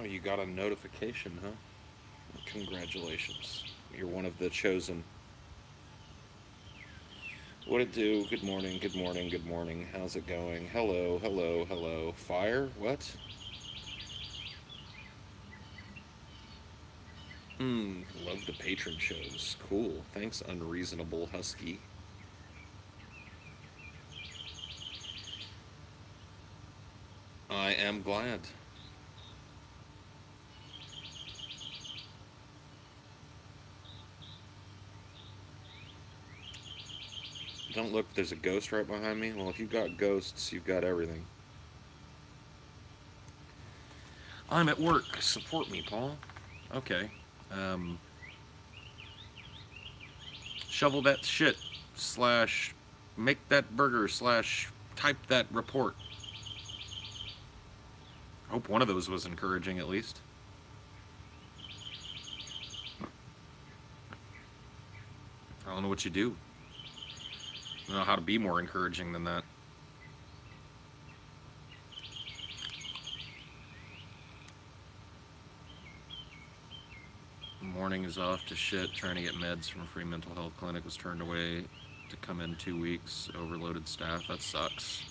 you got a notification, huh? Congratulations. You're one of the chosen. What it do? Good morning, good morning, good morning. How's it going? Hello, hello, hello. Fire? What? Love the patron shows. Cool. Thanks, Unreasonable Husky. I am glad. Don't look, there's a ghost right behind me. Well, if you've got ghosts, you've got everything. I'm at work. Support me, Paul. Okay. Um, shovel that shit. Slash. Make that burger. Slash. Type that report. Hope one of those was encouraging at least. I don't know what you do. I don't know how to be more encouraging than that. Morning is off to shit. Trying to get meds from a free mental health clinic. Was turned away to come in 2 weeks. Overloaded staff. That sucks.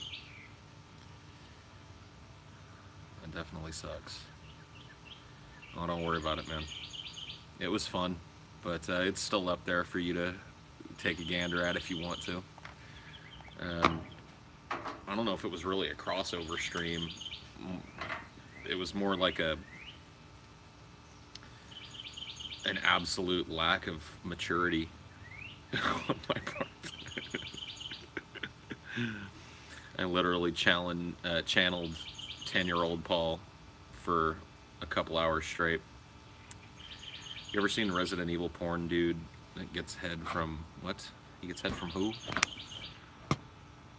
That definitely sucks. Oh, don't worry about it, man. It was fun, but it's still up there for you to take a gander at if you want to. Um, I don't know if it was really a crossover stream. It was more like an absolute lack of maturity on my part. I literally channeled 10-year-old Paul for a couple hours straight. You ever seen Resident Evil porn dude that gets head from what? He gets head from who?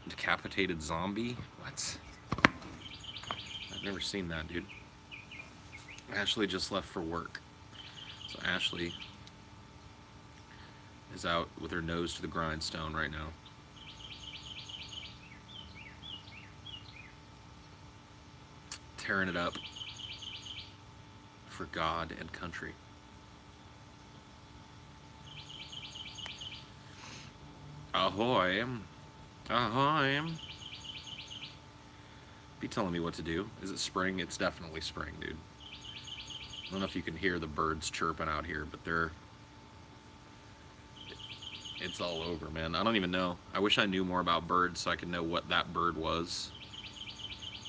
Decapitated zombie? What? I've never seen that, dude. Ashley just left for work. So Ashley is out with her nose to the grindstone right now. Tearing it up for God and country. Ahoy. Ahoy. Be telling me what to do. Is it spring? It's definitely spring, dude. I don't know if you can hear the birds chirping out here, but it's all over, man. I don't even know. I wish I knew more about birds so I could know what that bird was.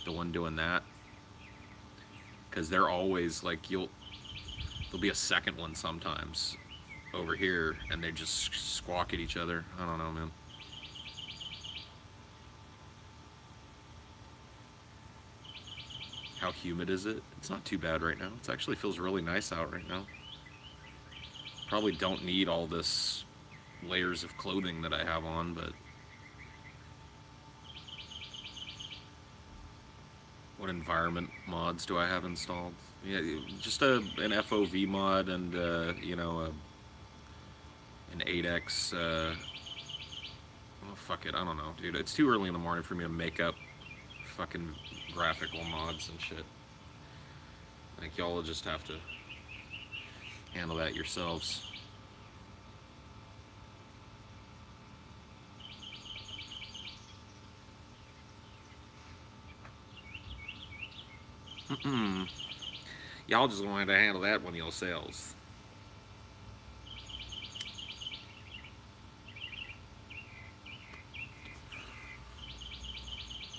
The one doing that. Because they're always like, there'll be a second one sometimes over here, and they just squawk at each other. I don't know, man. How humid is it? It's not too bad right now. It actually feels really nice out right now. Probably don't need all this layers of clothing that I have on, but what environment mods do I have installed? Yeah, just an FOV mod and an 8x. Oh fuck it, I don't know, dude. It's too early in the morning for me to make up fucking graphical mods and shit. Like y'all will just have to handle that yourselves. Y'all just gonna have to handle that one yourselves.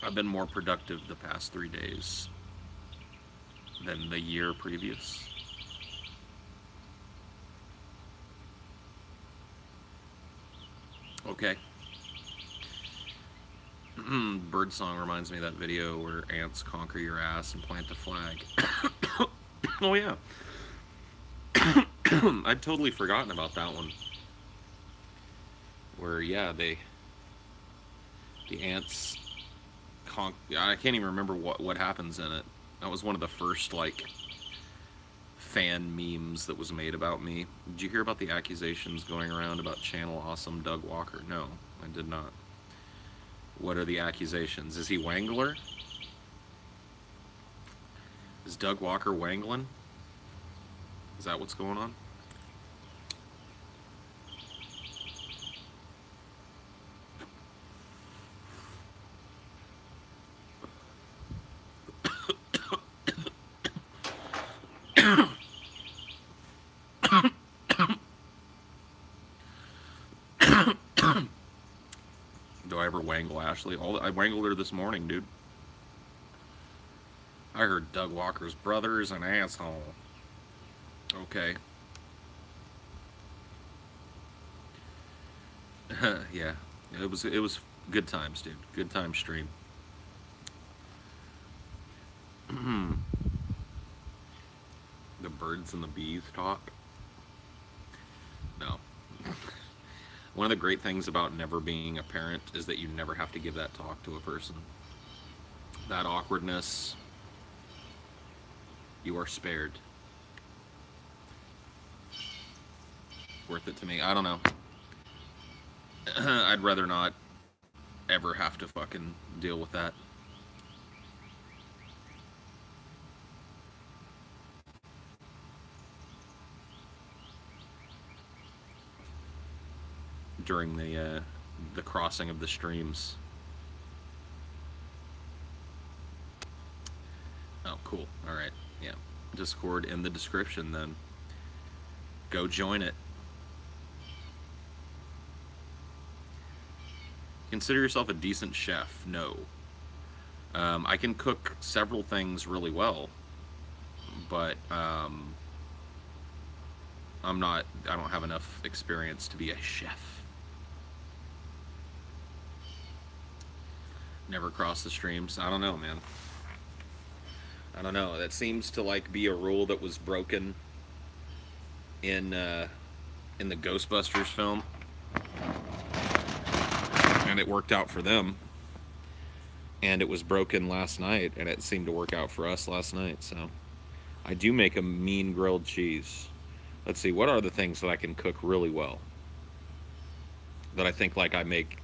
I've been more productive the past 3 days than the year previous. Okay. Birdsong reminds me of that video where ants conquer your ass and plant a flag. Oh yeah. I'd totally forgotten about that one. Where yeah, the ants I can't even remember what happens in it. That was one of the first like fan memes that was made about me. Did you hear about the accusations going around about Channel Awesome Doug Walker? No, I did not. What are the accusations? Is he Wangler? Is Doug Walker wangling? Is that what's going on? Do I ever wangle Ashley? I wangled her this morning, dude. I heard Doug Walker's brother is an asshole. Okay. Yeah. It was good times, dude. Good time stream. The birds and the bees talk. No. One of the great things about never being a parent is that you never have to give that talk to a person. That awkwardness, you are spared. Worth it to me. I don't know. I'd rather not ever have to fucking deal with that. During the crossing of the streams. Oh, cool. All right. Yeah. Discord in the description then. Go join it. Consider yourself a decent chef? No. I can cook several things really well, but I don't have enough experience to be a chef. Never cross the streams. I don't know, man. I don't know. That seems to like be a rule that was broken in the Ghostbusters film, and it worked out for them. And it was broken last night, and it seemed to work out for us last night. So I do make a mean grilled cheese. Let's see, what are the things that I can cook really well? That I think like I make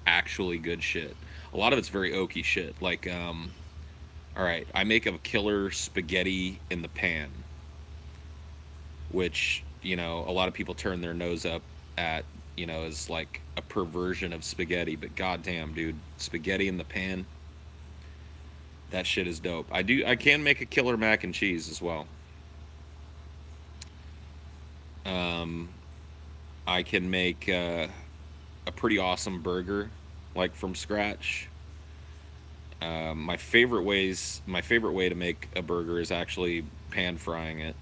actually good shit. A lot of it's very oaky shit. Like, all right, I make a killer spaghetti in the pan, which, you know, a lot of people turn their nose up at, you know, as like a perversion of spaghetti. But goddamn, dude, spaghetti in the pan, that shit is dope. I can make a killer mac and cheese as well. Um, I can make a pretty awesome burger, like from scratch. My favorite way to make a burger is actually pan frying it.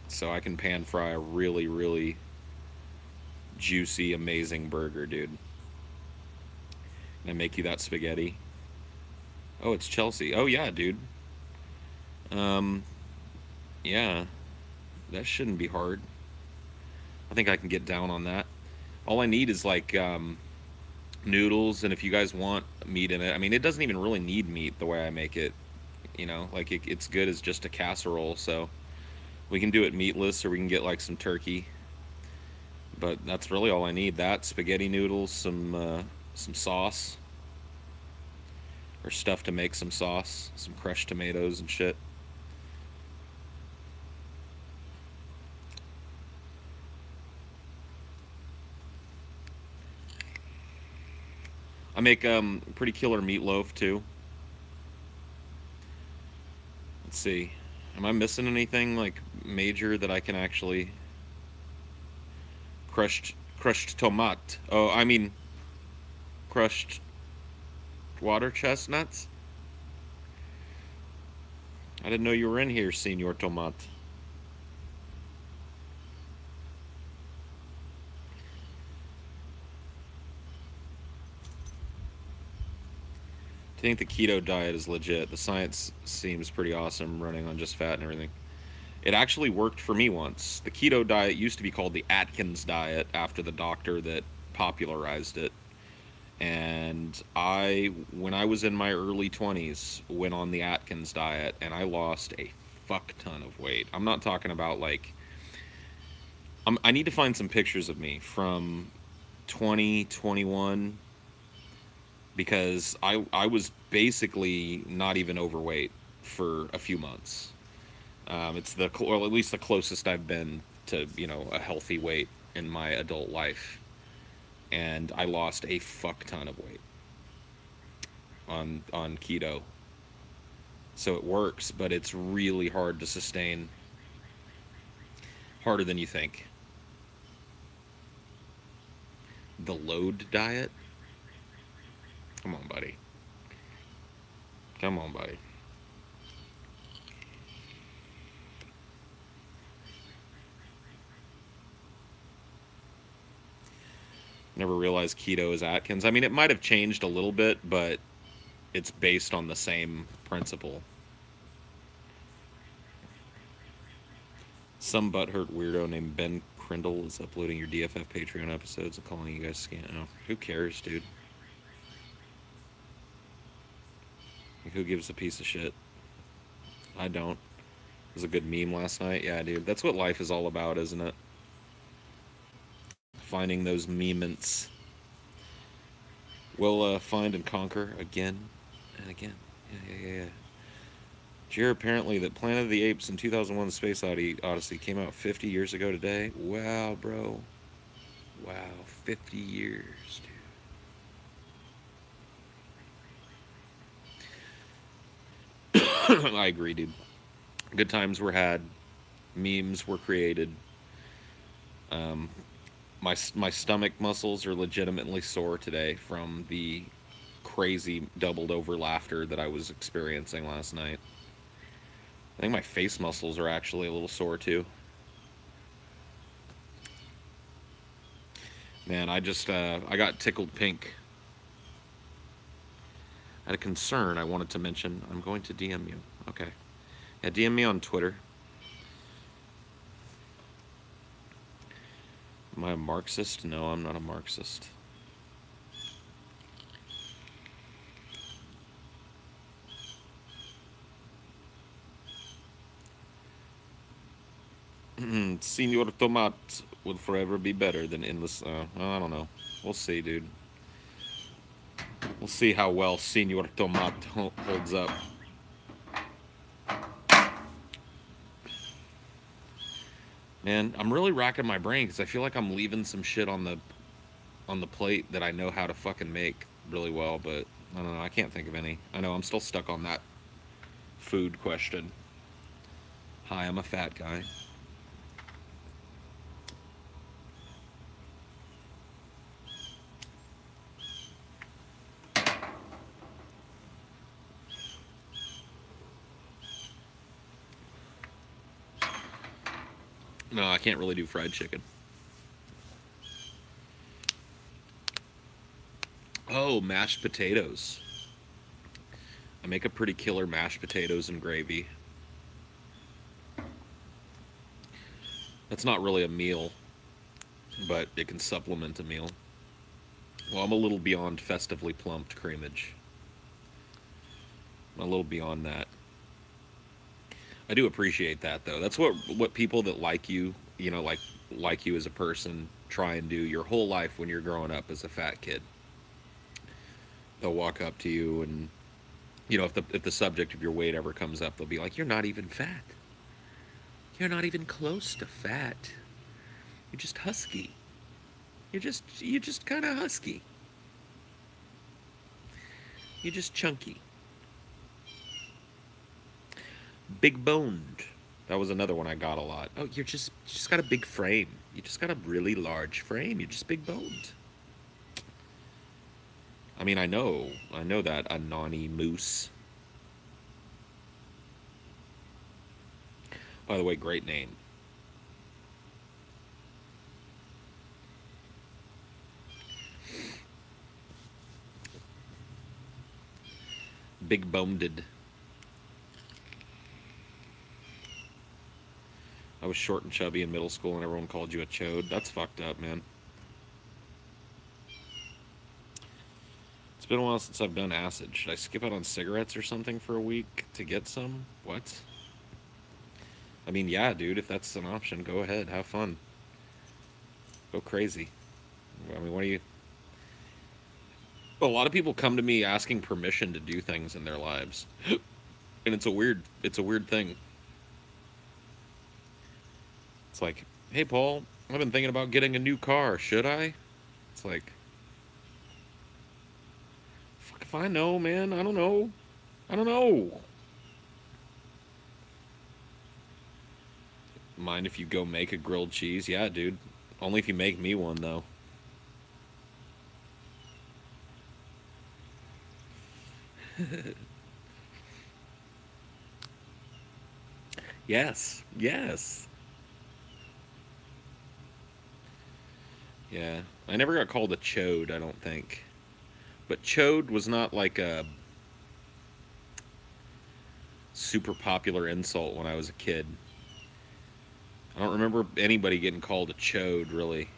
So I can pan fry a really, really juicy, amazing burger, dude. And I make you that spaghetti. Oh, it's Chelsea. Oh yeah, dude. Um, yeah, that shouldn't be hard. I think I can get down on that. All I need is like noodles, and if you guys want meat in it, I mean, it doesn't even really need meat the way I make it. You know, like it's good as just a casserole. So we can do it meatless, or we can get like some turkey. But that's really all I need. That spaghetti noodles, some sauce, or stuff to make some sauce, some crushed tomatoes and shit. I make pretty killer meatloaf too. Let's see. Am I missing anything like major that I can actually crushed tomat? Oh, I mean crushed water chestnuts? I didn't know you were in here, Senor Tomat. I think the keto diet is legit. The science seems pretty awesome, running on just fat and everything. It actually worked for me once. The keto diet used to be called the Atkins diet after the doctor that popularized it. And when I was in my early 20s, went on the Atkins diet, and I lost a fuck ton of weight. I'm not talking about like, I need to find some pictures of me from 2021, because I was basically not even overweight. for a few months. It's or at least the closest I've been to, a healthy weight in my adult life. And I lost a fuck ton of weight on keto. So it works, but it's really hard to sustain, harder than you think. The load diet? Come on, buddy. Come on, buddy. Never realized keto is Atkins. I mean, it might have changed a little bit, but it's based on the same principle. Some butthurt weirdo named Ben Crindle is uploading your DFF Patreon episodes and calling you guys scam. Oh, who cares, dude? Like, who gives a piece of shit? I don't. It was a good meme last night. Yeah, dude. That's what life is all about, isn't it? Finding those mements. We'll find and conquer again and again. Yeah. Did you hear apparently that Planet of the Apes in 2001 The Space Odyssey came out 50 years ago today? Wow, bro. Wow, 50 years, dude. I agree, dude. Good times were had. Memes were created. My stomach muscles are legitimately sore today from the crazy doubled over laughter that I was experiencing last night. I think my face muscles are actually a little sore too. Man, I got tickled pink. I had a concern I wanted to mention. I'm going to DM you. Okay. Yeah, DM me on Twitter. Am I a Marxist? No, I'm not a Marxist. Senor Tomat will forever be better than endless. I don't know. We'll see, dude. We'll see how well Senor Tomat holds up. Man, I'm really racking my brain because I feel like I'm leaving some shit on the plate that I know how to fucking make really well, but I don't know. I can't think of any. I know I'm still stuck on that food question. Hi, I'm a fat guy. No, I can't really do fried chicken. Oh, mashed potatoes. I make a pretty killer mashed potatoes and gravy. That's not really a meal, but it can supplement a meal. Well, I'm a little beyond festively plumped creamage. I'm a little beyond that. I do appreciate that though. That's what people that like you, like you as a person, try and do your whole life when you're growing up as a fat kid. They'll walk up to you and if the subject of your weight ever comes up, they'll be like, "You're not even fat. You're not even close to fat. You're just husky. You're just kind of husky. You're just chunky." Big boned. That was another one I got a lot. Oh, you just got a big frame. You just got a really large frame. You're just big boned. I mean, I know that Anani Moose. By the way, great name. Big boned. I was short and chubby in middle school and everyone called you a chode. That's fucked up, man. It's been a while since I've done acid. Should I skip out on cigarettes or something for a week to get some? What? I mean, yeah, dude, if that's an option, go ahead. Have fun. Go crazy. I mean, what do you... A lot of people come to me asking permission to do things in their lives. And it's a weird thing. It's like, hey Paul, I've been thinking about getting a new car. Should I? It's like, fuck if I know, man. I don't know. I don't know. Mind if you go make a grilled cheese? Yeah, dude. Only if you make me one, though. Yes. Yes. Yeah. I never got called a chode, I don't think. But chode was not like a super popular insult when I was a kid. I don't remember anybody getting called a chode, really.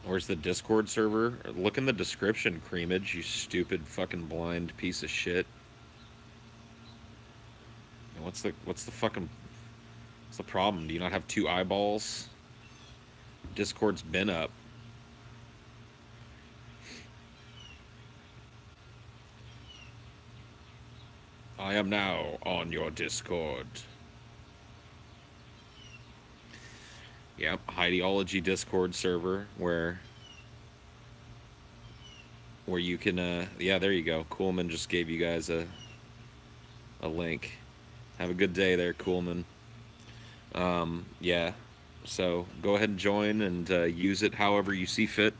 Where's the Discord server? Look in the description, Creamage, you stupid fucking blind piece of shit. What's the fucking what's the problem? Do you not have two eyeballs? Discord's been up. I am now on your Discord. Yep, Highdeology Discord server where you can yeah, there you go. Coolman just gave you guys a link. Have a good day there, Coolman. Yeah. So go ahead and join and use it however you see fit.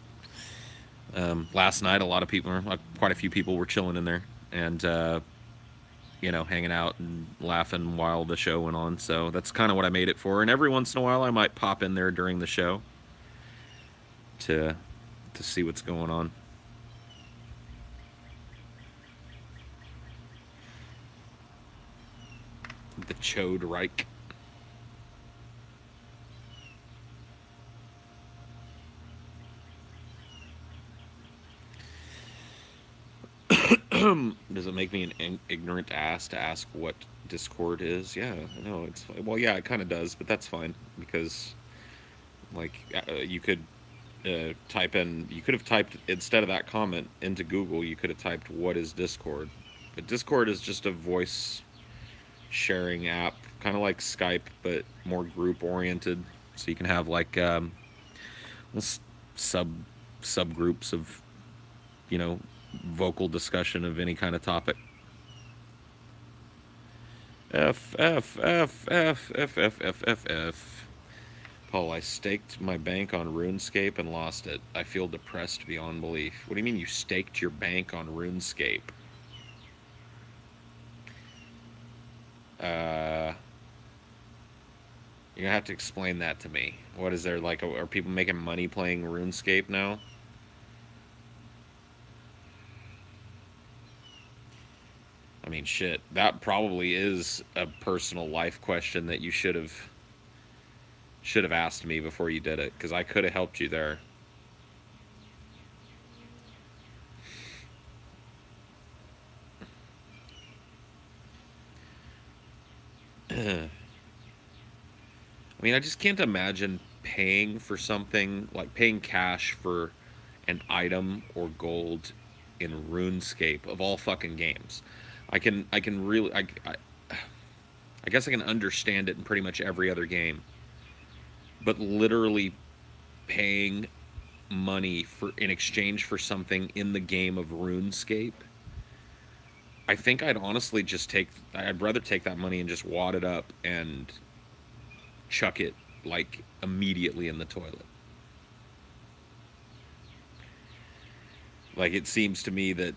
Last night, a lot of people, quite a few people were chilling in there and, hanging out and laughing while the show went on. So that's kind of what I made it for. And every once in a while, I might pop in there during the show to see what's going on. The Chode Reich. Does it make me an ignorant ass to ask what Discord is? Yeah, I know it's well, yeah, it kind of does, but that's fine because like you could you could have typed instead of that comment into Google, you could have typed what is Discord. But Discord is just a voice sharing app, kind of like Skype, but more group oriented. So you can have like sub subgroups of you know vocal discussion of any kind of topic. F F F F F F F F F. Paul, I staked my bank on RuneScape and lost it. I feel depressed beyond belief. What do you mean you staked your bank on RuneScape? Uh, you're gonna have to explain that to me. What is there like? Are people making money playing RuneScape now? I mean, shit. That probably is a personal life question that you should have asked me before you did it, because I could have helped you there. I mean, I just can't imagine paying for something like paying cash for an item or gold in RuneScape of all fucking games. I can really I guess I can understand it in pretty much every other game, but literally paying money for in exchange for something in the game of RuneScape, I think I'd rather take that money and just wad it up and chuck it like immediately in the toilet. Like it seems to me that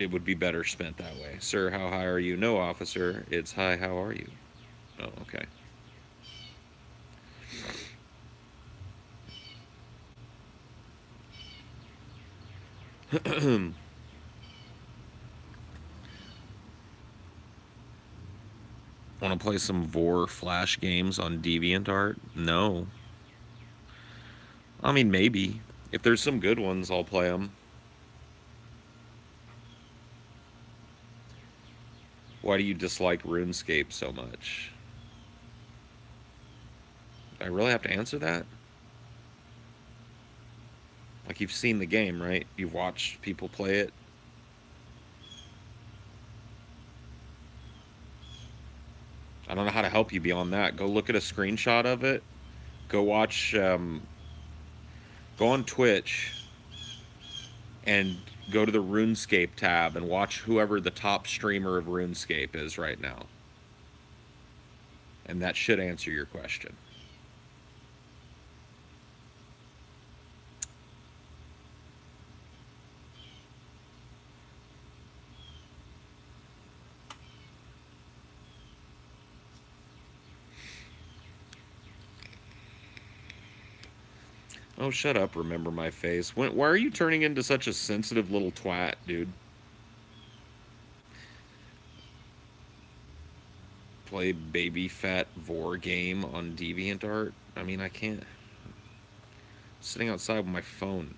it would be better spent that way. Sir, how high are you? No, officer. It's hi, how are you? Oh, okay. Want to play some Vor Flash games on DeviantArt? No. I mean, maybe. If there's some good ones, I'll play them. Why do you dislike RuneScape so much? I really have to answer that? Like, you've seen the game, right? You've watched people play it. I don't know how to help you beyond that. Go look at a screenshot of it. Go watch, go on Twitch and go to the RuneScape tab and watch whoever the top streamer of RuneScape is right now. And that should answer your question. Oh, shut up, remember my face. Why are you turning into such a sensitive little twat, dude? Play baby fat vor game on DeviantArt? I mean, I can't. Sitting outside with my phone.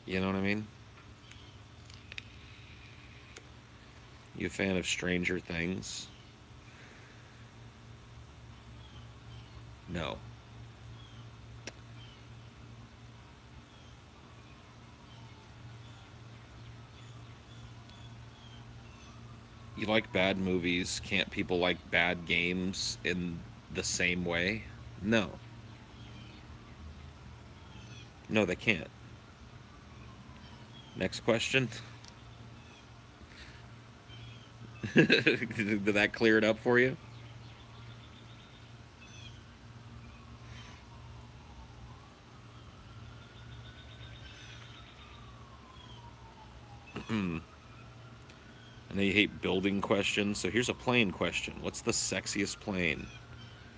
You know what I mean? You a fan of Stranger Things? No. You like bad movies. Can't people like bad games in the same way? No. No, they can't. Next question. Did that clear it up for you? I know you hate building questions, so here's a plane question. What's the sexiest plane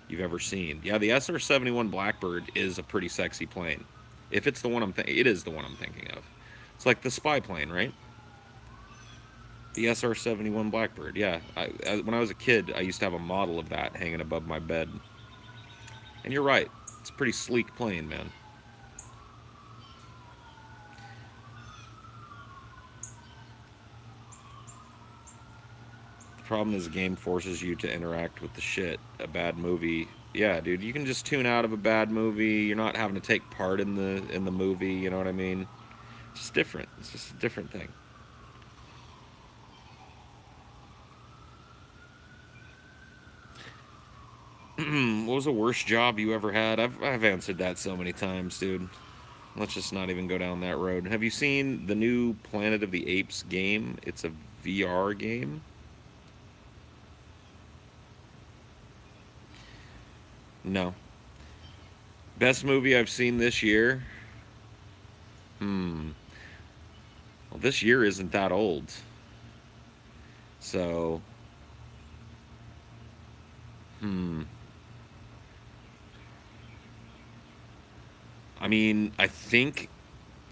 you've ever seen? Yeah, the SR-71 Blackbird is a pretty sexy plane. If it's the one it is the one I'm thinking of. It's like the spy plane, right? The SR-71 Blackbird, yeah. When I was a kid, I used to have a model of that hanging above my bed. And you're right. It's a pretty sleek plane, man. The problem is the game forces you to interact with the shit. A bad movie. Yeah, dude, you can just tune out of a bad movie. You're not having to take part in the movie, you know what I mean? It's just different. It's just a different thing. What was the worst job you ever had? I've answered that so many times, dude. Let's just not even go down that road. Have you seen the new Planet of the Apes game? It's a VR game. No. Best movie I've seen this year? Hmm. Well, this year isn't that old. So, hmm. I mean, I think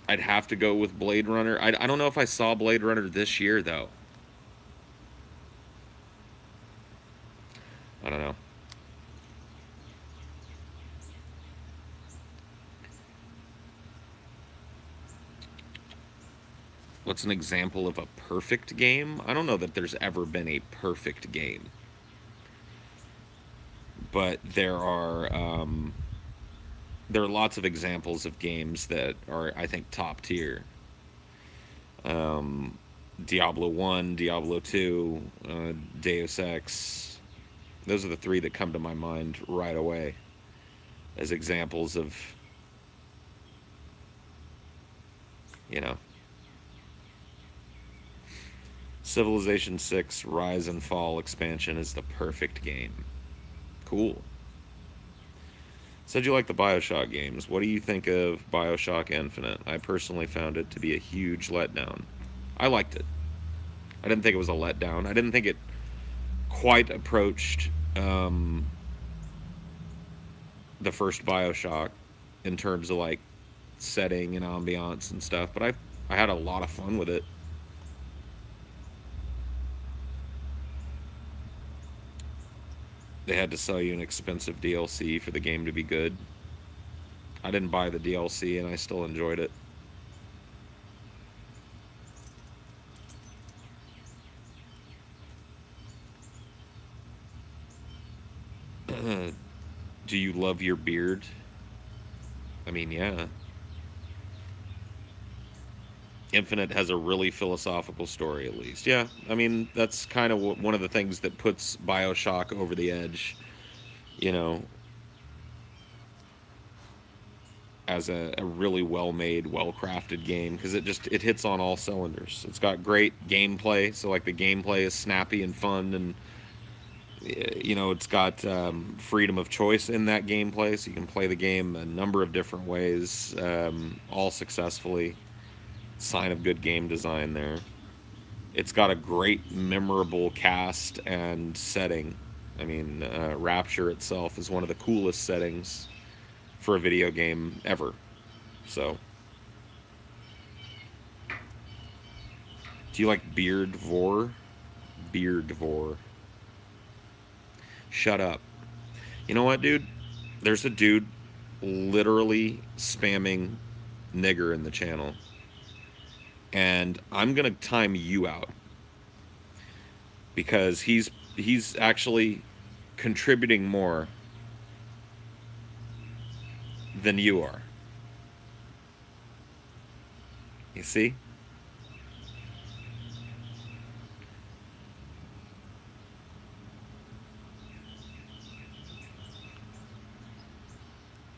I'd have to go with Blade Runner. I don't know if I saw Blade Runner this year, though. I don't know. What's an example of a perfect game? I don't know that there's ever been a perfect game. But there are lots of examples of games that are, I think, top tier. Diablo 1, Diablo 2, Deus Ex. Those are the three that come to my mind right away as examples of, you know, Civilization 6 Rise and Fall expansion is the perfect game. Cool. Said you like the Bioshock games. What do you think of Bioshock Infinite? I personally found it to be a huge letdown. I liked it. I didn't think it was a letdown. I didn't think it quite approached the first Bioshock in terms of like setting and ambiance and stuff, but I had a lot of fun with it. They had to sell you an expensive DLC for the game to be good. I didn't buy the DLC and I still enjoyed it. Do you love your beard? I mean, yeah. Infinite has a really philosophical story, at least. Yeah, I mean, that's kind of one of the things that puts Bioshock over the edge, you know, as a really well-made, well-crafted game, because it hits on all cylinders. It's got great gameplay, so like the gameplay is snappy and fun, and it's got freedom of choice in that gameplay, so you can play the game a number of different ways, all successfully. Sign of good game design there. It's got a great, memorable cast and setting. I mean, Rapture itself is one of the coolest settings for a video game ever. So, do you like Beard Vor? Beard Vor. Shut up. You know what, dude? There's a dude literally spamming nigger in the channel. And I'm going to time you out. Because he's actually contributing more than you are. You see?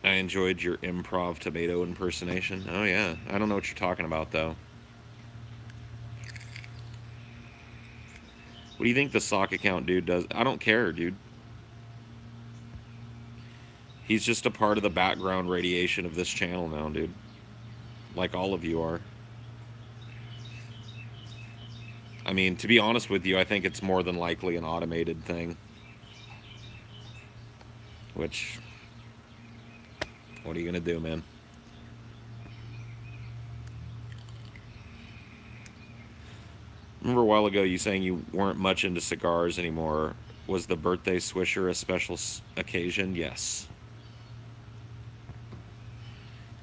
I enjoyed your improv tomato impersonation. Oh, yeah. I don't know what you're talking about, though. What do you think the sock account dude does? I don't care, dude. He's just a part of the background radiation of this channel now, dude. Like all of you are. I mean, to be honest with you, I think it's more than likely an automated thing. Which, what are you going to do, man? Remember a while ago you saying you weren't much into cigars anymore. Was the birthday swisher a special occasion? Yes.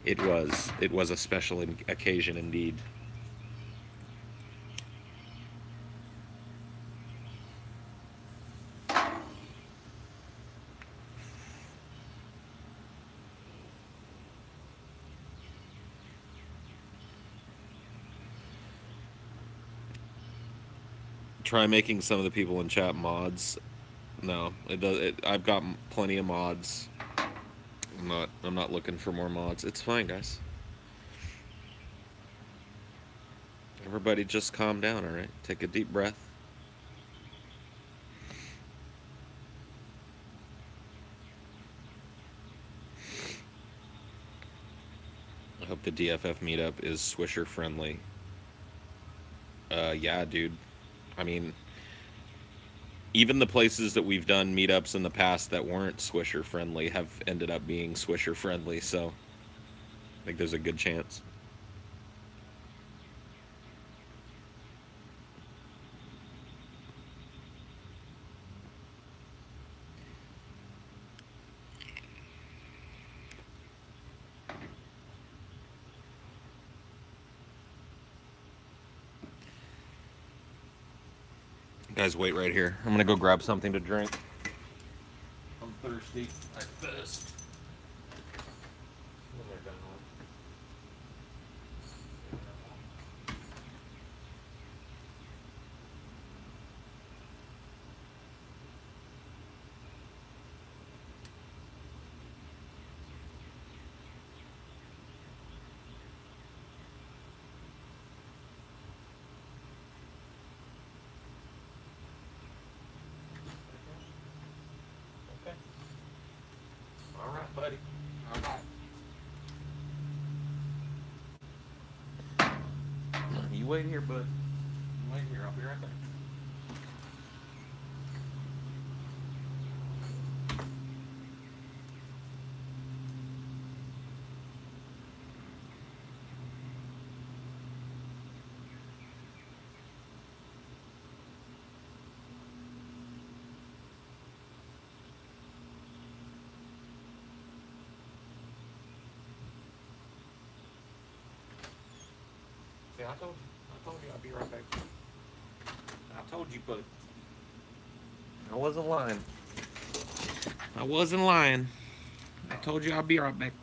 It was. It was a special occasion indeed. Try making some of the people in chat mods. No, it does. I've got plenty of mods. I'm not looking for more mods. It's fine, guys. Everybody just calm down, all right? Take a deep breath. I hope the DFF meetup is Swisher friendly. Yeah, dude. I mean, even the places that we've done meetups in the past that weren't Swisher friendly have ended up being Swisher friendly, so I think there's a good chance. Guys, wait right here. I'm gonna go grab something to drink. I'm thirsty. I thirst. All right, buddy. All right. You wait here, bud. You wait here. I'll be right back. See, I told you I'd be right back. I told you, bud. I wasn't lying. I wasn't lying. I told you I'll be right back.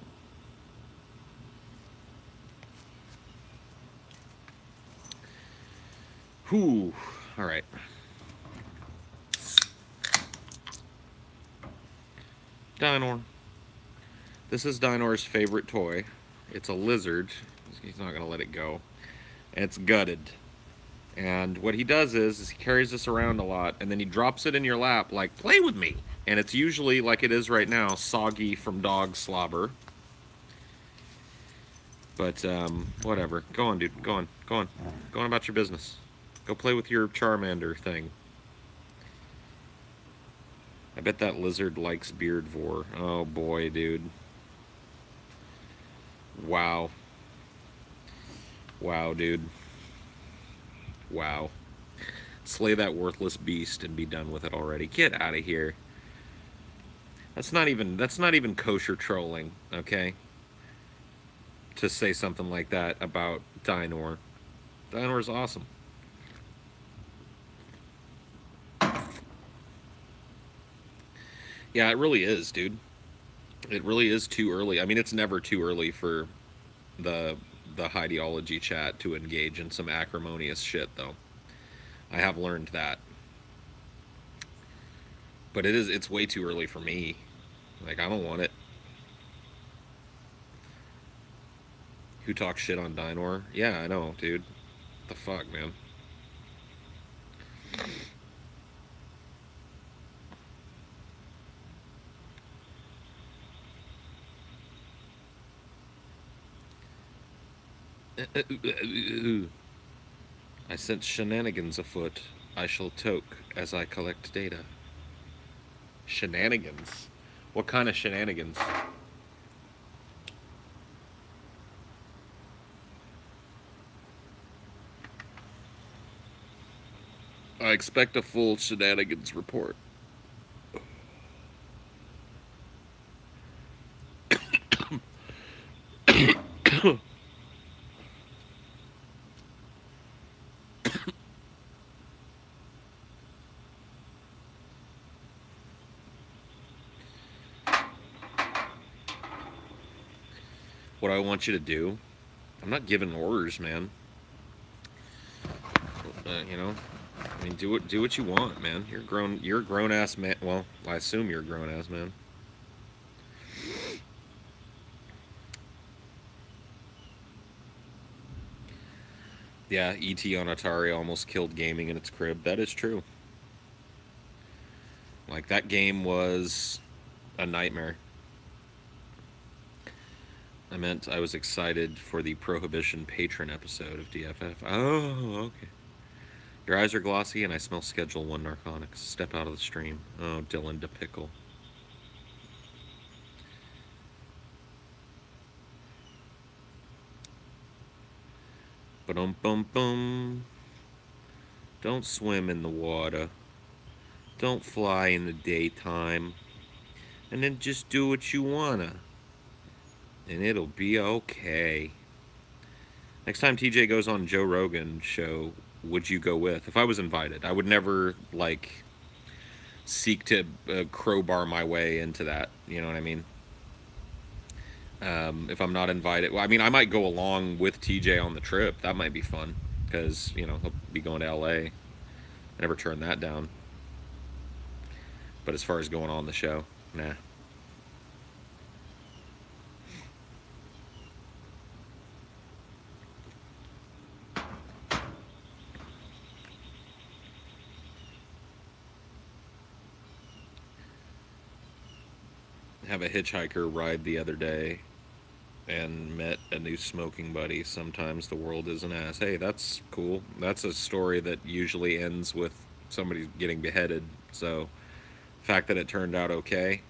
Whew. All right. Dinor. This is Dinor's favorite toy. It's a lizard. He's not going to let it go. And it's gutted. And what he does is he carries this around a lot, and then he drops it in your lap like, play with me. And it's usually, like it is right now, soggy from dog slobber. But, whatever. Go on, dude. Go on. Go on. Go on about your business. Go play with your Charmander thing. I bet that lizard likes beard vor. Oh, boy, dude. Wow. Wow, dude. Wow. Slay that worthless beast and be done with it already. Get out of here. That's not even kosher trolling, okay? To say something like that about Dinor. Dinor's awesome. Yeah, it really is, dude. It really is too early. I mean, it's never too early for the the Highdeology chat to engage in some acrimonious shit, though. I have learned that. But it's way too early for me. Like, I don't want it. Who talks shit on Dinor? Yeah, I know, dude. What the fuck, man? I sense shenanigans afoot. I shall toke as I collect data. Shenanigans? What kind of shenanigans? I expect a full shenanigans report. What I want you to do, I'm not giving orders, man. You know, I mean, do what you want, man. You're a grown ass man. Well, I assume you're a grown ass man. Yeah, ET on Atari almost killed gaming in its crib. That is true. Like, that game was a nightmare. I meant I was excited for the Prohibition Patron episode of DFF. Oh, okay. Your eyes are glossy, and I smell Schedule 1 narcotics. Step out of the stream. Oh, Dylan DePickle. Ba-dum-bum-bum. Don't swim in the water. Don't fly in the daytime. And then just do what you wanna. And it'll be okay. Next time TJ goes on Joe Rogan show, would you go with? If I was invited, I would never, like, seek to crowbar my way into that. You know what I mean? If I'm not invited, well, I mean, I might go along with TJ on the trip. That might be fun because he'll be going to LA. I never turn that down. But as far as going on the show, nah. Have a hitchhiker ride the other day and met a new smoking buddy. Sometimes the world is an ass. Hey, that's cool. That's a story that usually ends with somebody getting beheaded. So, the fact that it turned out okay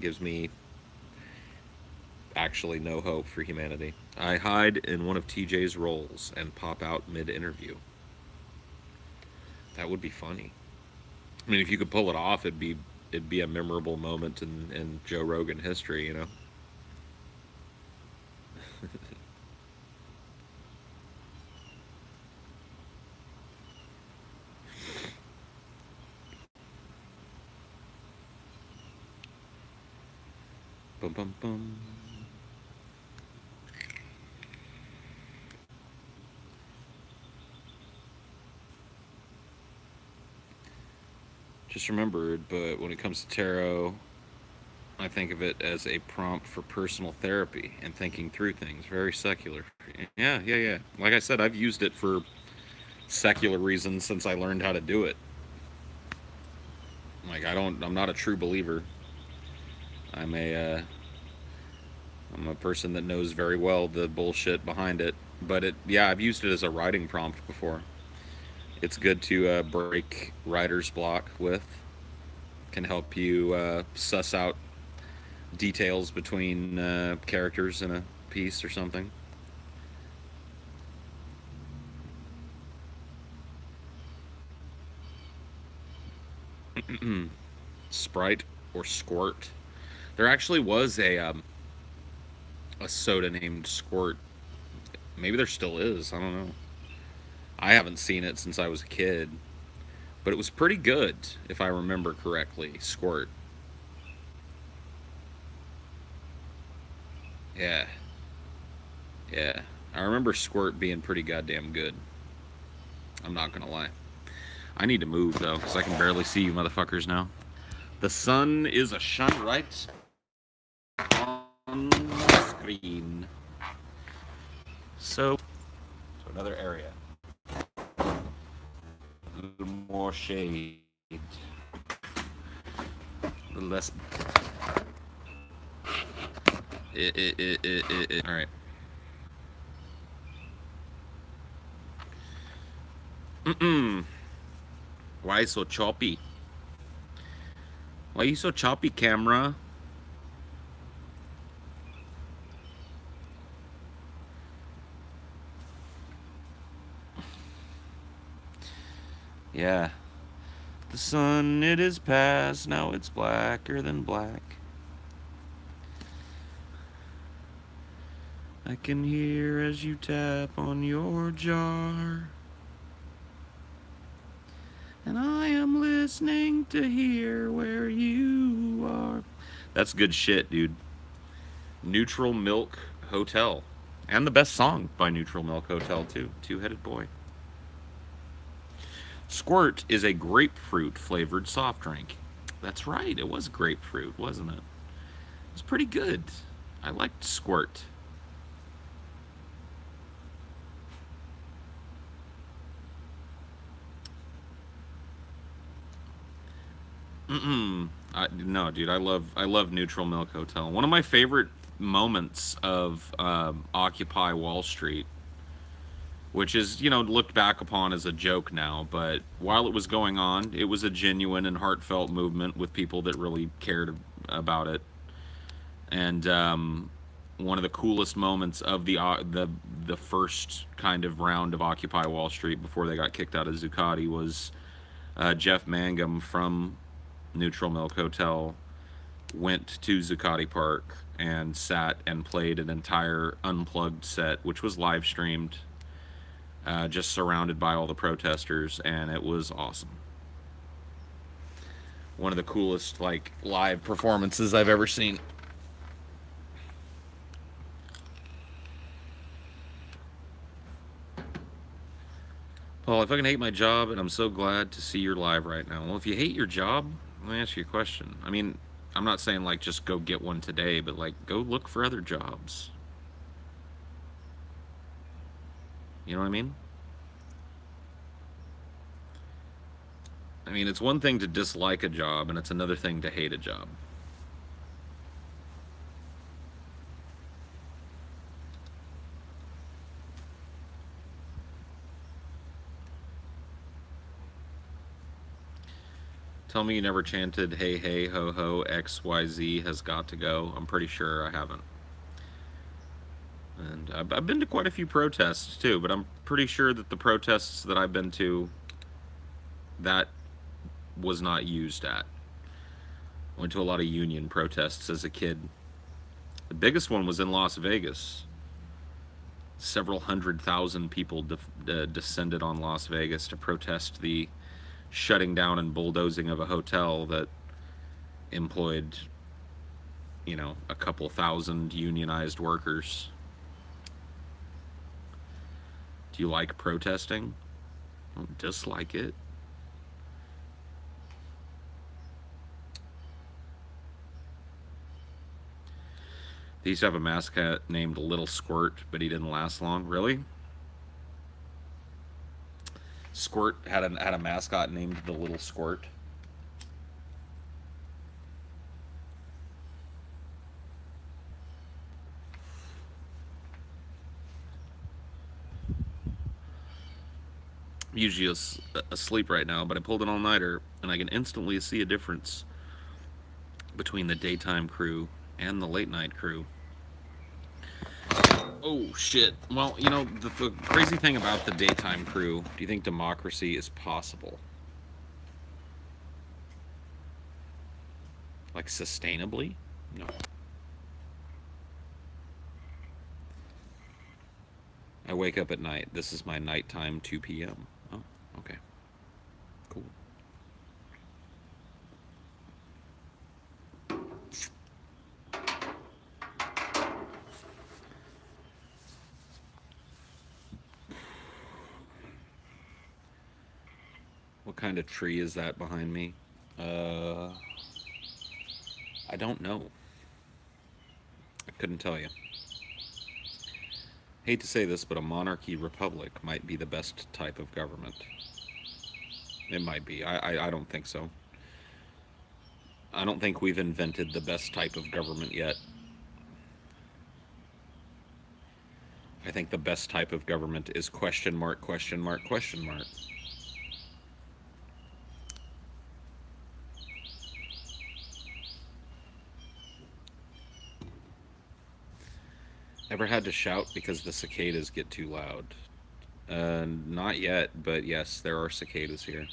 gives me actually no hope for humanity. I hide in one of TJ's roles and pop out mid-interview. That would be funny. I mean, if you could pull it off, it'd be a memorable moment in Joe Rogan history. Bum, bum, bum. Just remembered, but when it comes to tarot, I think of it as a prompt for personal therapy and thinking through things. Very secular. Yeah, yeah, yeah. Like I said, I've used it for secular reasons since I learned how to do it. Like I'm not a true believer. I'm a, I'm a person that knows very well the bullshit behind it. But yeah, I've used it as a writing prompt before. It's good to break writer's block with. Can help you suss out details between characters in a piece or something. Sprite or Squirt. There actually was a soda named Squirt. Maybe there still is. I don't know. I haven't seen it since I was a kid, but it was pretty good if I remember correctly. Squirt. Yeah, yeah. I remember Squirt being pretty goddamn good. I'm not gonna lie. I need to move though, because I can barely see you motherfuckers now. The sun is a shine right on the screen. So another area. A little more shade. A little less. All right. Why so choppy? Why you so choppy, camera? Yeah. The sun, it is past, now it's blacker than black. I can hear as you tap on your jar. And I am listening to hear where you are. That's good shit, dude. Neutral Milk Hotel. And the best song by Neutral Milk Hotel, too. Two-Headed Boy. Squirt is a grapefruit flavored soft drink. That's right, it was grapefruit, wasn't it? It was pretty good. I liked Squirt. No, dude, I love Neutral Milk Hotel. One of my favorite moments of Occupy Wall Street, which is, looked back upon as a joke now, but while it was going on, it was a genuine and heartfelt movement with people that really cared about it. And one of the coolest moments of the first kind of round of Occupy Wall Street before they got kicked out of Zuccotti was Jeff Mangum from Neutral Milk Hotel went to Zuccotti Park and sat and played an entire unplugged set, which was live streamed, just surrounded by all the protesters, and it was awesome. One of the coolest live performances I've ever seen. Paul, I fucking hate my job, and I'm so glad to see you're live right now. Well, if you hate your job, let me ask you a question. I mean, I'm not saying just go get one today, but go look for other jobs. You know what I mean? I mean, it's one thing to dislike a job, and it's another thing to hate a job. Tell me you never chanted, hey, hey, ho, ho, XYZ has got to go. I'm pretty sure I haven't. And I've been to quite a few protests, too, but I'm pretty sure that the protests that I've been to, that was not used at. I went to a lot of union protests as a kid. The biggest one was in Las Vegas. Several 100,000 people descended on Las Vegas to protest the shutting down and bulldozing of a hotel that employed a couple thousand unionized workers. Do you like protesting? Don't dislike it. They used to have a mascot named Little Squirt, but he didn't last long. Really? Squirt had a mascot named the Little Squirt. I'm usually asleep right now, but I pulled an all-nighter, and I can instantly see a difference between the daytime crew and the late night crew. Oh, shit. Well, the crazy thing about the daytime crew, do you think democracy is possible? Like, sustainably? No. I wake up at night. This is my nighttime, 2 p.m. Oh, okay. Cool. What kind of tree is that behind me? I don't know. I couldn't tell you. Hate to say this, but a monarchy republic might be the best type of government. It might be. I don't think so. I don't think we've invented the best type of government yet. I think the best type of government is question mark, question mark, question mark. Ever had to shout because the cicadas get too loud? Not yet, but yes, there are cicadas here.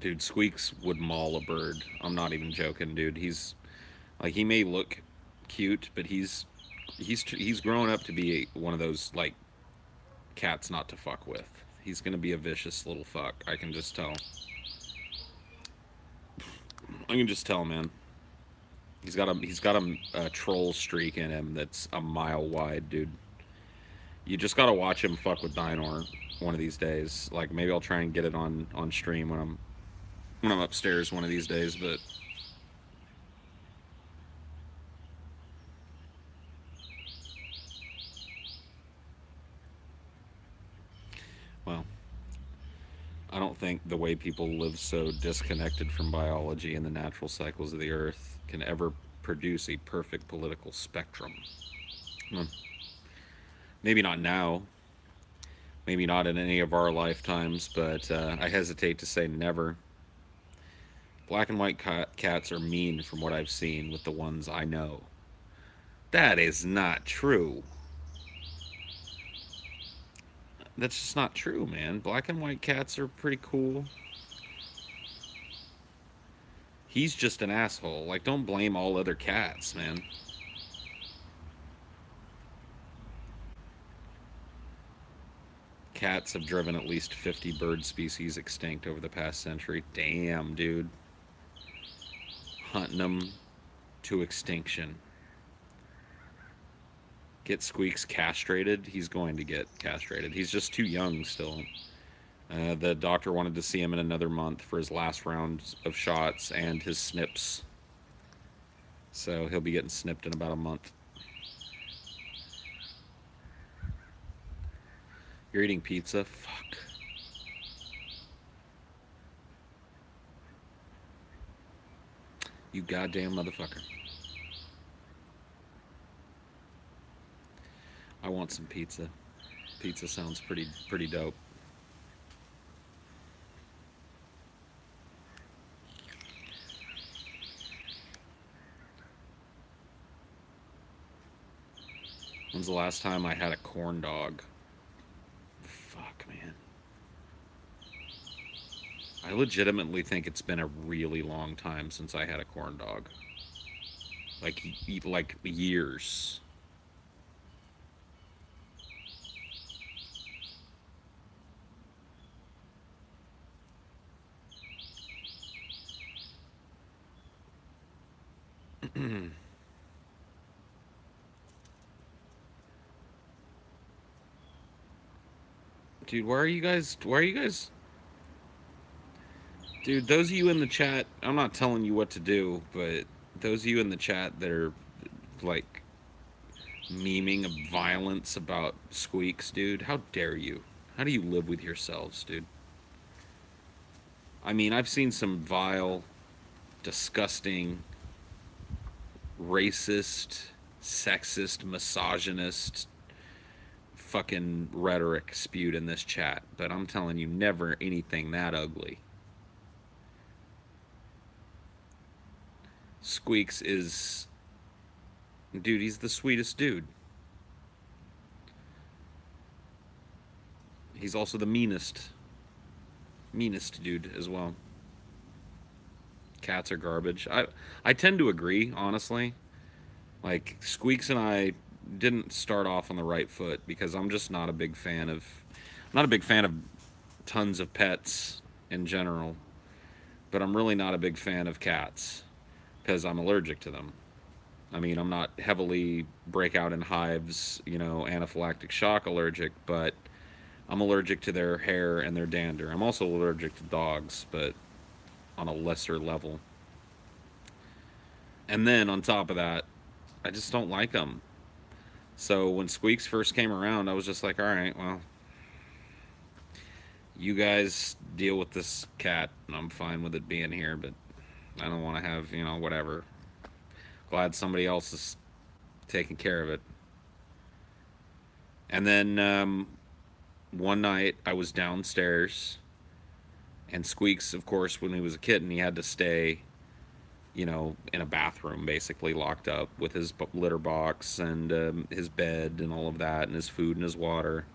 Dude, Squeaks would maul a bird. I'm not even joking, dude. He may look cute, but he's grown up to be one of those like cats not to fuck with. He's gonna be a vicious little fuck. I can just tell. I can just tell, man. He's got a troll streak in him that's a mile wide, dude. You just gotta watch him fuck with Dinor one of these days. Like maybe I'll try and get it on stream when I'm upstairs one of these days, but well, I don't think the way people live so disconnected from biology and the natural cycles of the earth can ever produce a perfect political spectrum. Well, maybe not now, maybe not in any of our lifetimes, but I hesitate to say never. Black and white cats are mean from what I've seen with the ones I know. That is not true. That's just not true, man. Black and white cats are pretty cool. He's just an asshole. Like, don't blame all other cats, man. Cats have driven at least 50 bird species extinct over the past century. Damn, dude. Hunting them to extinction. Get Squeaks castrated? He's going to get castrated. He's just too young still. The doctor wanted to see him in another month for his last round of shots and his snips. So he'll be getting snipped in about a month. You're eating pizza? Fuck. You goddamn motherfucker. I want some pizza. Pizza sounds pretty dope. When's the last time I had a corn dog? Fuck, man. I legitimately think it's been a really long time since I had a corn dog. Like years. Dude, why are you guys? Why are you guys? Dude, those of you in the chat, I'm not telling you what to do, but those of you in the chat that are like memeing violence about Squeaks, dude, how dare you? How do you live with yourselves, dude? I mean, I've seen some vile, disgusting, racist, sexist, misogynist fucking rhetoric spewed in this chat, but I'm telling you, never anything that ugly. Squeaks is. Dude, he's the sweetest dude. He's also the meanest. Meanest dude as well. Cats are garbage. I tend to agree, honestly. Like Squeaks and I didn't start off on the right foot because I'm just not a big fan of not a big fan of tons of pets in general, but I'm really not a big fan of cats because I'm allergic to them. I mean, I'm not heavily breakout in hives, anaphylactic shock allergic, but I'm allergic to their hair and their dander. I'm also allergic to dogs, but on a lesser level. And then on top of that, I just don't like them. So when Squeaks first came around, I was just like, all right, well, you guys deal with this cat, and I'm fine with it being here, but I don't want to have, whatever. Glad somebody else is taking care of it. And then one night I was downstairs, and Squeaks, of course, when he was a kitten, he had to stay, in a bathroom, basically locked up with his litter box and his bed and all of that, and his food and his water.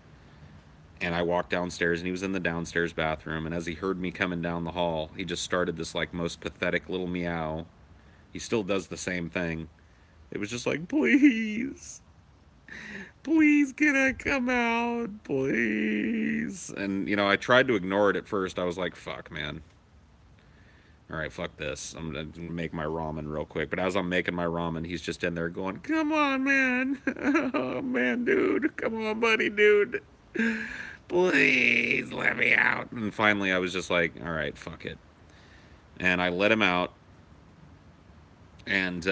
And I walked downstairs, and he was in the downstairs bathroom. And as he heard me coming down the hall, he just started this like most pathetic little meow. He still does the same thing. It was just like, please, please, can I come out, please? And I tried to ignore it at first. I was like, fuck, man. All right, fuck this. I'm gonna make my ramen real quick. But as I'm making my ramen, he's just in there going, come on, man. Oh, man, dude. Come on, buddy, dude. Please let me out. And finally, I was just like, all right, fuck it. And I let him out. And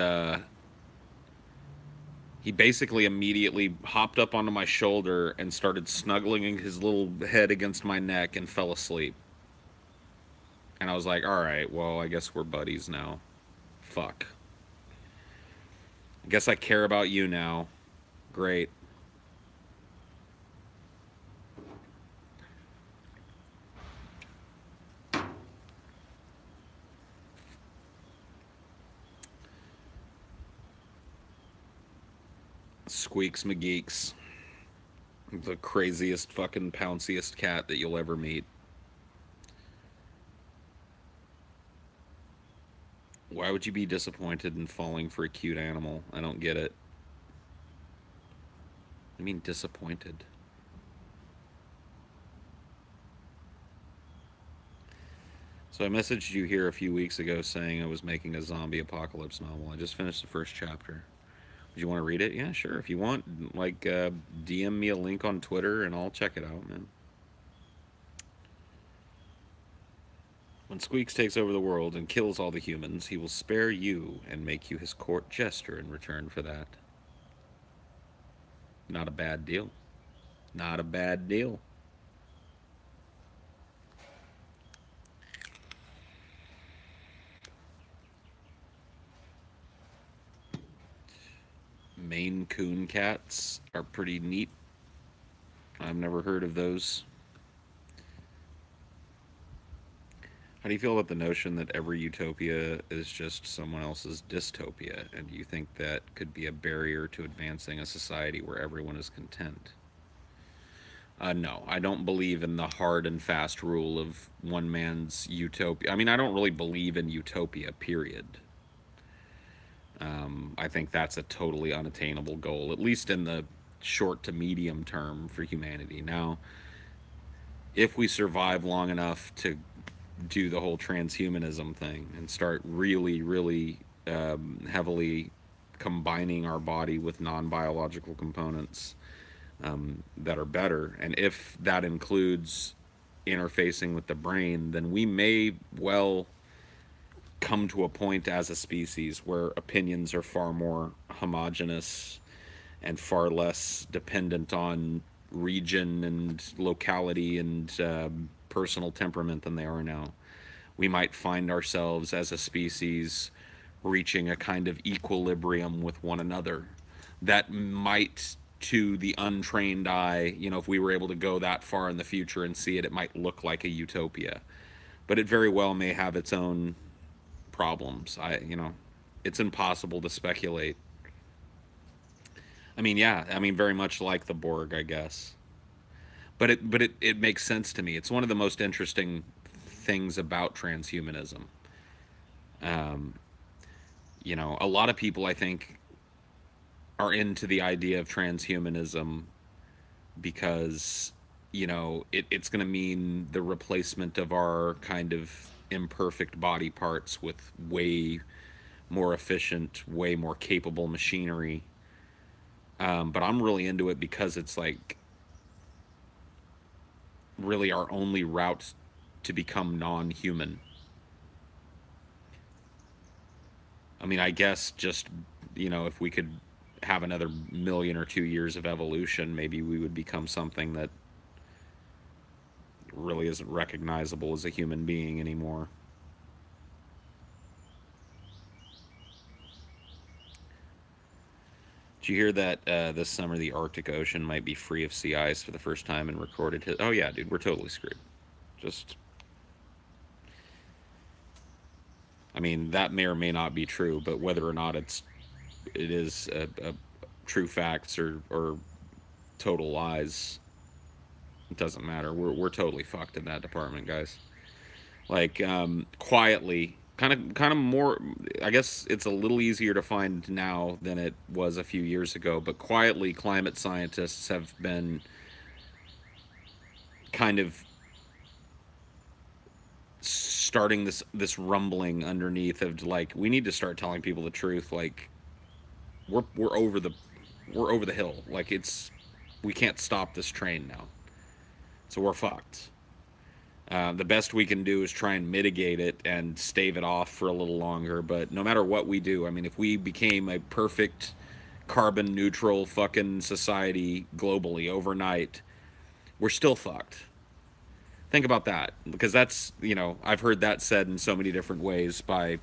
he basically immediately hopped up onto my shoulder and started snuggling his little head against my neck and fell asleep. And I was like, all right, well, I guess we're buddies now. Fuck. I guess I care about you now. Great. Squeaks McGeeks. The craziest fucking pounciest cat that you'll ever meet. Why would you be disappointed in falling for a cute animal? I don't get it. I mean, disappointed. So I messaged you here a few weeks ago saying I was making a zombie apocalypse novel. I just finished the first chapter. Would you want to read it? Yeah, sure. If you want, DM me a link on Twitter and I'll check it out, man. When Squeaks takes over the world and kills all the humans, he will spare you and make you his court jester in return for that. Not a bad deal. Not a bad deal. Maine Coon cats are pretty neat. I've never heard of those. How do you feel about the notion that every utopia is just someone else's dystopia? And do you think that could be a barrier to advancing a society where everyone is content? No, I don't believe in the hard and fast rule of one man's utopia. I mean, I don't really believe in utopia, period. I think that's a totally unattainable goal, at least in the short to medium term for humanity. Now, if we survive long enough to do the whole transhumanism thing and start really, really heavily combining our body with non-biological components that are better. And if that includes interfacing with the brain, then we may well come to a point as a species where opinions are far more homogenous and far less dependent on region and locality and personal temperament than they are now. We might find ourselves as a species reaching a kind of equilibrium with one another that might, to the untrained eye, you know, if we were able to go that far in the future and see it, it might look like a utopia. But it very well may have its own problems. You know, it's impossible to speculate. I mean, yeah, I mean, very much like the Borg, I guess. But it makes sense to me. It's one of the most interesting things about transhumanism. Um, you know, a lot of people, I think, are into the idea of transhumanism because, you know, it's going to mean the replacement of our kind of imperfect body parts with way more efficient, way more capable machinery. But I'm really into it because it's like really our only route to become non-human. I mean, I guess just, you know, if we could have another million or 2 years of evolution, maybe we would become something that really isn't recognizable as a human being anymore. Did you hear that this summer the Arctic Ocean might be free of sea ice for the first time in recorded history? Oh yeah, dude, we're totally screwed. Just, I mean, that may or may not be true, but whether or not it is a true facts or total lies, it doesn't matter. We're totally fucked in that department, guys. Like quietly, kind of more. I guess it's a little easier to find now than it was a few years ago. But quietly, climate scientists have been kind of starting this rumbling underneath of like we need to start telling people the truth. Like we're over the hill. Like it's we can't stop this train now. So we're fucked. The best we can do is try and mitigate it and stave it off for a little longer. But no matter what we do, I mean, if we became a perfect carbon neutral fucking society globally overnight, we're still fucked. Think about that. Because that's, you know, I've heard that said in so many different ways by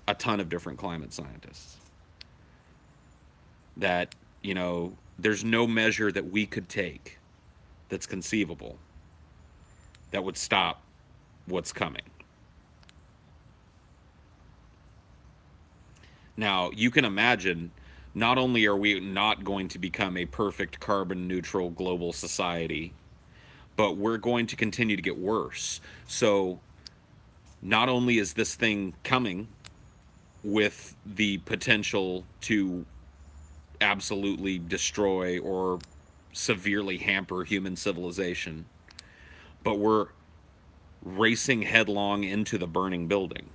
a ton of different climate scientists. That, you know, there's no measure that we could take that's conceivable that would stop what's coming. Now, you can imagine not only are we not going to become a perfect carbon neutral global society, but we're going to continue to get worse. So, not only is this thing coming with the potential to absolutely destroy or severely hamper human civilization, but we're racing headlong into the burning building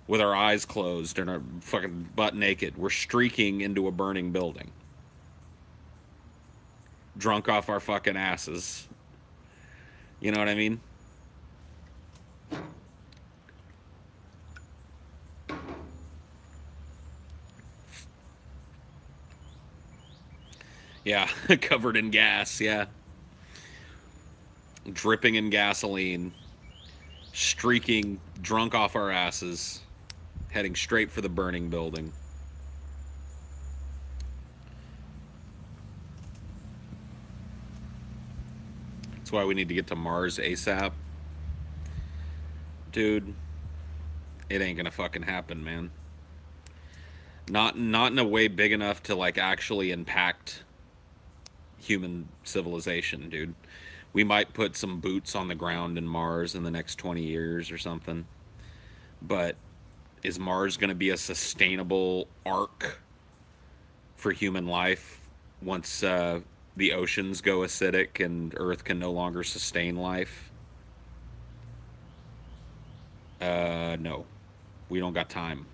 with our eyes closed and our fucking butt naked. We're streaking into a burning building, drunk off our fucking asses. You know what I mean? Yeah, covered in gas, yeah. Dripping in gasoline, streaking, drunk off our asses, heading straight for the burning building. That's why we need to get to Mars ASAP. Dude, it ain't gonna fucking happen, man. Not in a way big enough to like actually impact human civilization, dude. We might put some boots on the ground in Mars in the next 20 years or something. But is Mars going to be a sustainable arc for human life once the oceans go acidic and Earth can no longer sustain life? No. We don't got time.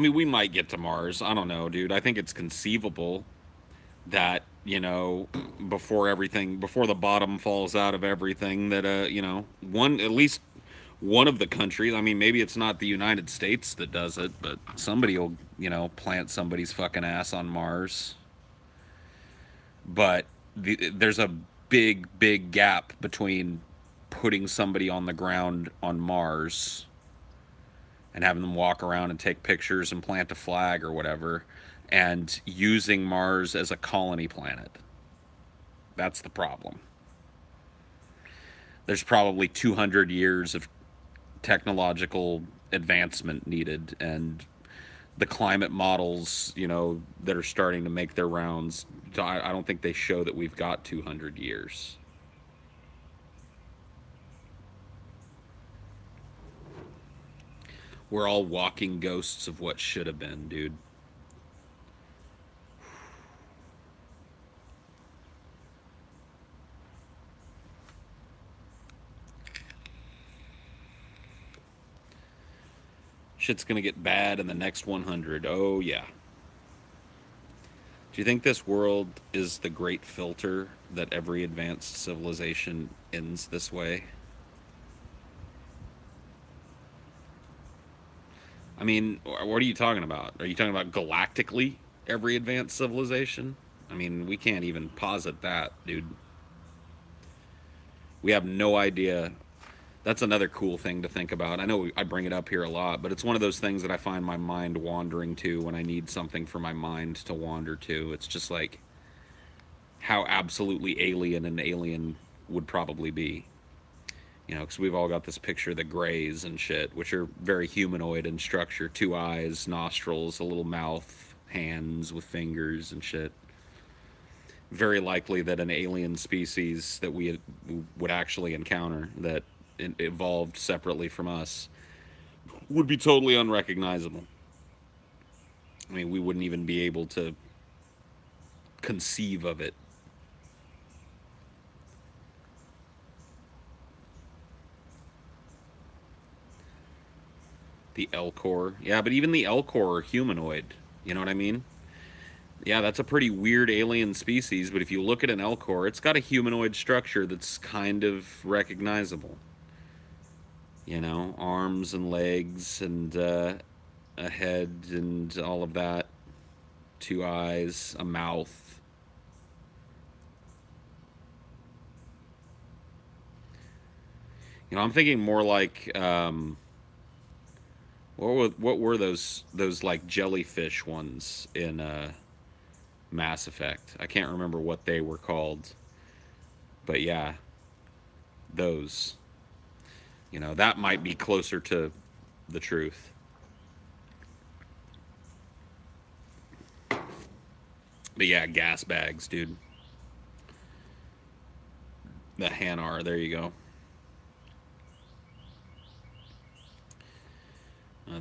I mean, we might get to Mars. I don't know, dude. I think it's conceivable that, before the bottom falls out of everything, that one at least one of the countries. I mean, maybe it's not the United States that does it, but somebody will plant somebody's fucking ass on Mars. But there's a big gap between putting somebody on the ground on Mars and having them walk around and take pictures and plant a flag or whatever, and using Mars as a colony planet. That's the problem. There's probably 200 years of technological advancement needed, and the climate models, that are starting to make their rounds, I don't think they show that we've got 200 years. We're all walking ghosts of what should have been, dude. Shit's gonna get bad in the next 100. Oh, yeah. Do you think this world is the great filter that every advanced civilization ends this way? I mean, what are you talking about? Are you talking about galactically every advanced civilization? I mean, we can't even posit that, dude. We have no idea. That's another cool thing to think about. I know I bring it up here a lot, but it's one of those things that I find my mind wandering to when I need something for my mind to wander to. It's just like how absolutely alien an alien would probably be. Because we've all got this picture of the Greys and shit, which are very humanoid in structure: two eyes, nostrils, a little mouth, hands with fingers and shit. Very likely that an alien species that we would actually encounter that evolved separately from us would be totally unrecognizable. I mean, we wouldn't even be able to conceive of it. The Elcor. Yeah, but even the Elcor are humanoid. You know what I mean? Yeah, that's a pretty weird alien species, but if you look at an Elcor, it's got a humanoid structure that's kind of recognizable. Arms and legs and a head and all of that. Two eyes, a mouth. I'm thinking more like what were those like jellyfish ones in Mass Effect? I can't remember what they were called, but yeah, those. That might be closer to the truth. But yeah, gas bags, dude. The Hanar, there you go.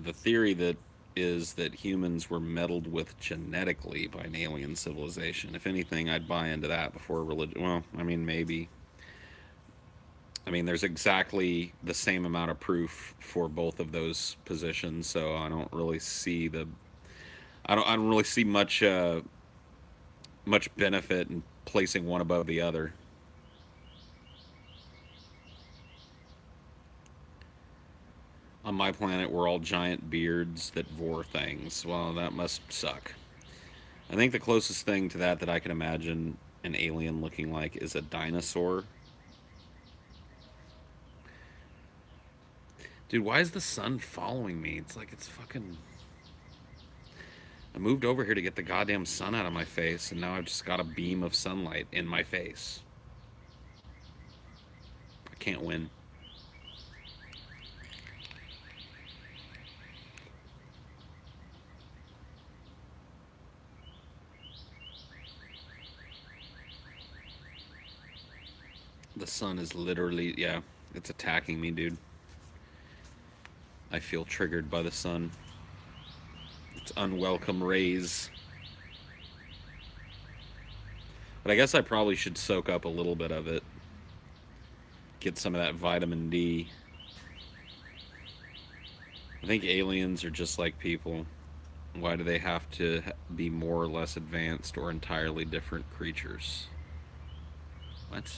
The theory that is that humans were meddled with genetically by an alien civilization. If anything, I'd buy into that before religion. Well, I mean, maybe. I mean, there's exactly the same amount of proof for both of those positions, so I don't really see I don't really see much benefit in placing one above the other. On my planet, we're all giant beards that vor things. Well, that must suck. I think the closest thing to that I can imagine an alien looking like is a dinosaur. Dude, why is the sun following me? It's like it's fucking... I moved over here to get the goddamn sun out of my face, and now I've just got a beam of sunlight in my face. I can't win. The sun is literally, yeah, it's attacking me, dude. I feel triggered by the sun. It's unwelcome rays. But I guess I probably should soak up a little bit of it. Get some of that vitamin D. I think aliens are just like people. Why do they have to be more or less advanced or entirely different creatures? What?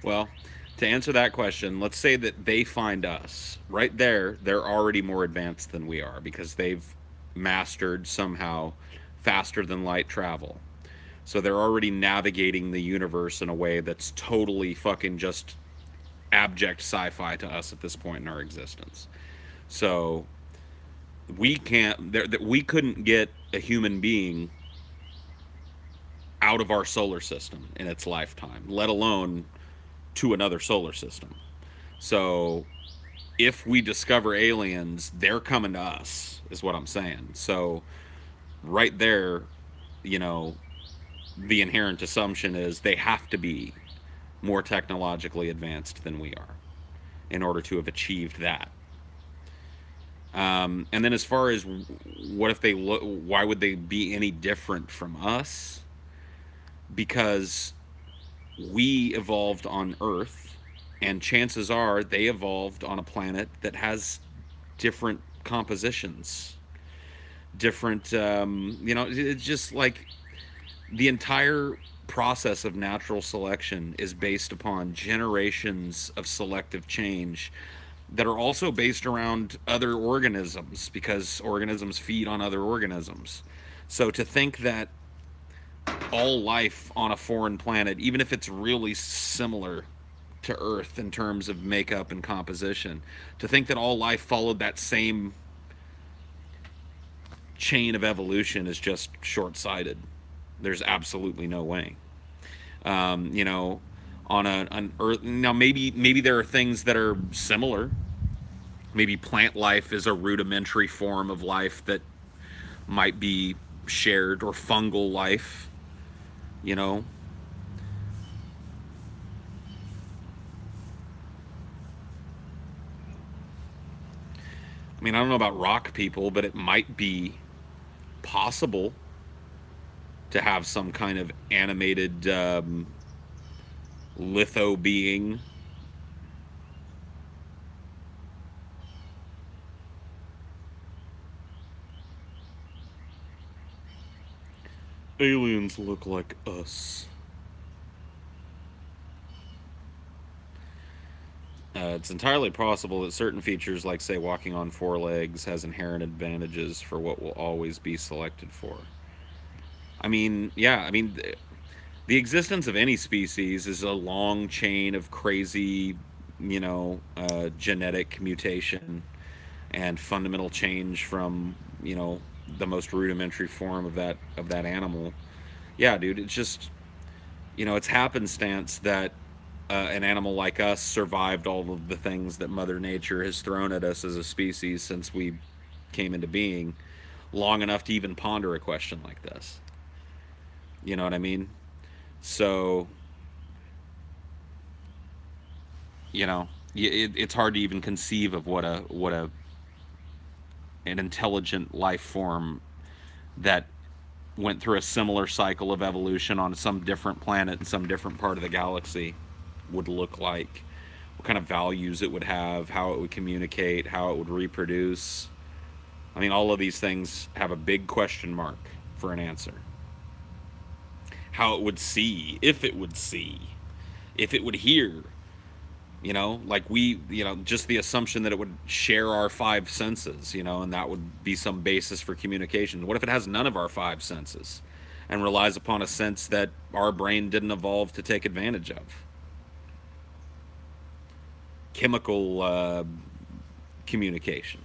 Well, to answer that question, let's say that they find us. Right there, they're already more advanced than we are because they've mastered somehow faster than light travel. So they're already navigating the universe in a way that's totally fucking just abject sci-fi to us at this point in our existence. So we can't that we couldn't get a human being out of our solar system in its lifetime, let alone to another solar system. So if we discover aliens, they're coming to us, is what I'm saying. So right there, you know, the inherent assumption is they have to be more technologically advanced than we are in order to have achieved that. And then as far as what if they look, why would they be any different from us? Because we evolved on Earth, and chances are they evolved on a planet that has different compositions, different, it's just like the entire process of natural selection is based upon generations of selective change that are also based around other organisms because organisms feed on other organisms. So to think that all life on a foreign planet, even if it's really similar to Earth in terms of makeup and composition, to think that all life followed that same chain of evolution is just short sighted. There's absolutely no way. You know, on an Earth now, maybe there are things that are similar. Maybe plant life is a rudimentary form of life that might be shared, or fungal life. You know, I mean, I don't know about rock people, but it might be possible to have some kind of animated litho being. Aliens look like us. It's entirely possible that certain features, like, say, walking on four legs, has inherent advantages for what will always be selected for. I mean, yeah, I mean, the existence of any species is a long chain of crazy, genetic mutation and fundamental change from, the most rudimentary form of that animal. Yeah, dude, it's just, it's happenstance that an animal like us survived all of the things that Mother Nature has thrown at us as a species since we came into being, long enough to even ponder a question like this. You know what I mean? So, it's hard to even conceive of what a an intelligent life form that went through a similar cycle of evolution on some different planet in some different part of the galaxy would look like, what kind of values it would have, how it would communicate, how it would reproduce. I mean, all of these things have a big question mark for an answer. How it would see, if it would hear, like we, just the assumption that it would share our five senses, and that would be some basis for communication. What if it has none of our five senses and relies upon a sense that our brain didn't evolve to take advantage of? Chemical communication.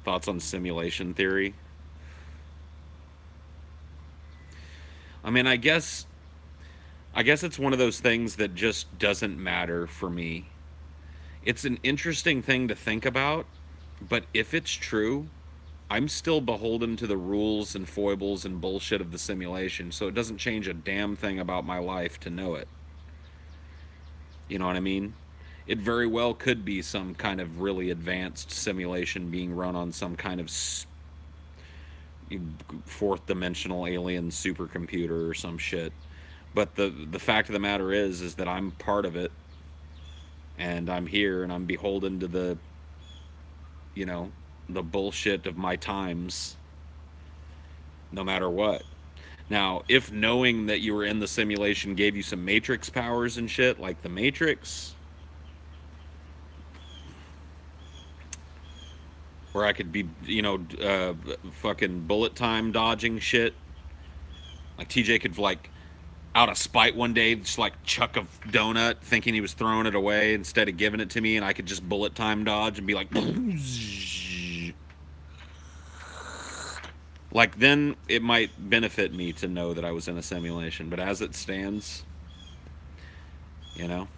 Thoughts on simulation theory? I mean, I guess it's one of those things that just doesn't matter for me. It's an interesting thing to think about, but if it's true, I'm still beholden to the rules and foibles and bullshit of the simulation, so it doesn't change a damn thing about my life to know it. You know what I mean? It very well could be some kind of really advanced simulation being run on some kind of fourth dimensional alien supercomputer or some shit. But the fact of the matter is that I'm part of it, and I'm here, and I'm beholden to you know, the bullshit of my times, no matter what. Now, if knowing that you were in the simulation gave you some Matrix powers and shit, like the Matrix, where I could be, fucking bullet time dodging shit, like TJ could, like, out of spite one day, just like chuck a donut thinking he was throwing it away instead of giving it to me, and I could just bullet time dodge and be like, like, then it might benefit me to know that I was in a simulation. But as it stands, you know,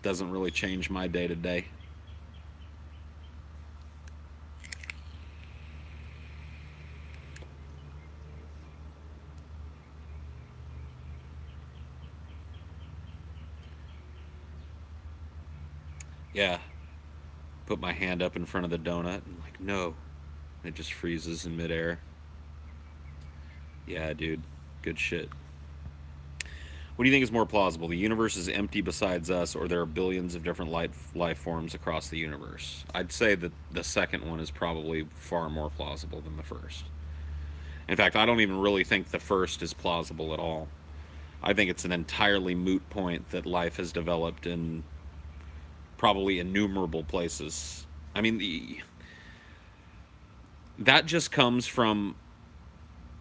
doesn't really change my day to day. Yeah, put my hand up in front of the donut and like, no, it just freezes in midair. Yeah, dude, good shit. What do you think is more plausible? The universe is empty besides us, or there are billions of different life forms across the universe? I'd say that the second one is probably far more plausible than the first. In fact, I don't even really think the first is plausible at all. I think it's an entirely moot point that life has developed in probably innumerable places. I mean, that just comes from,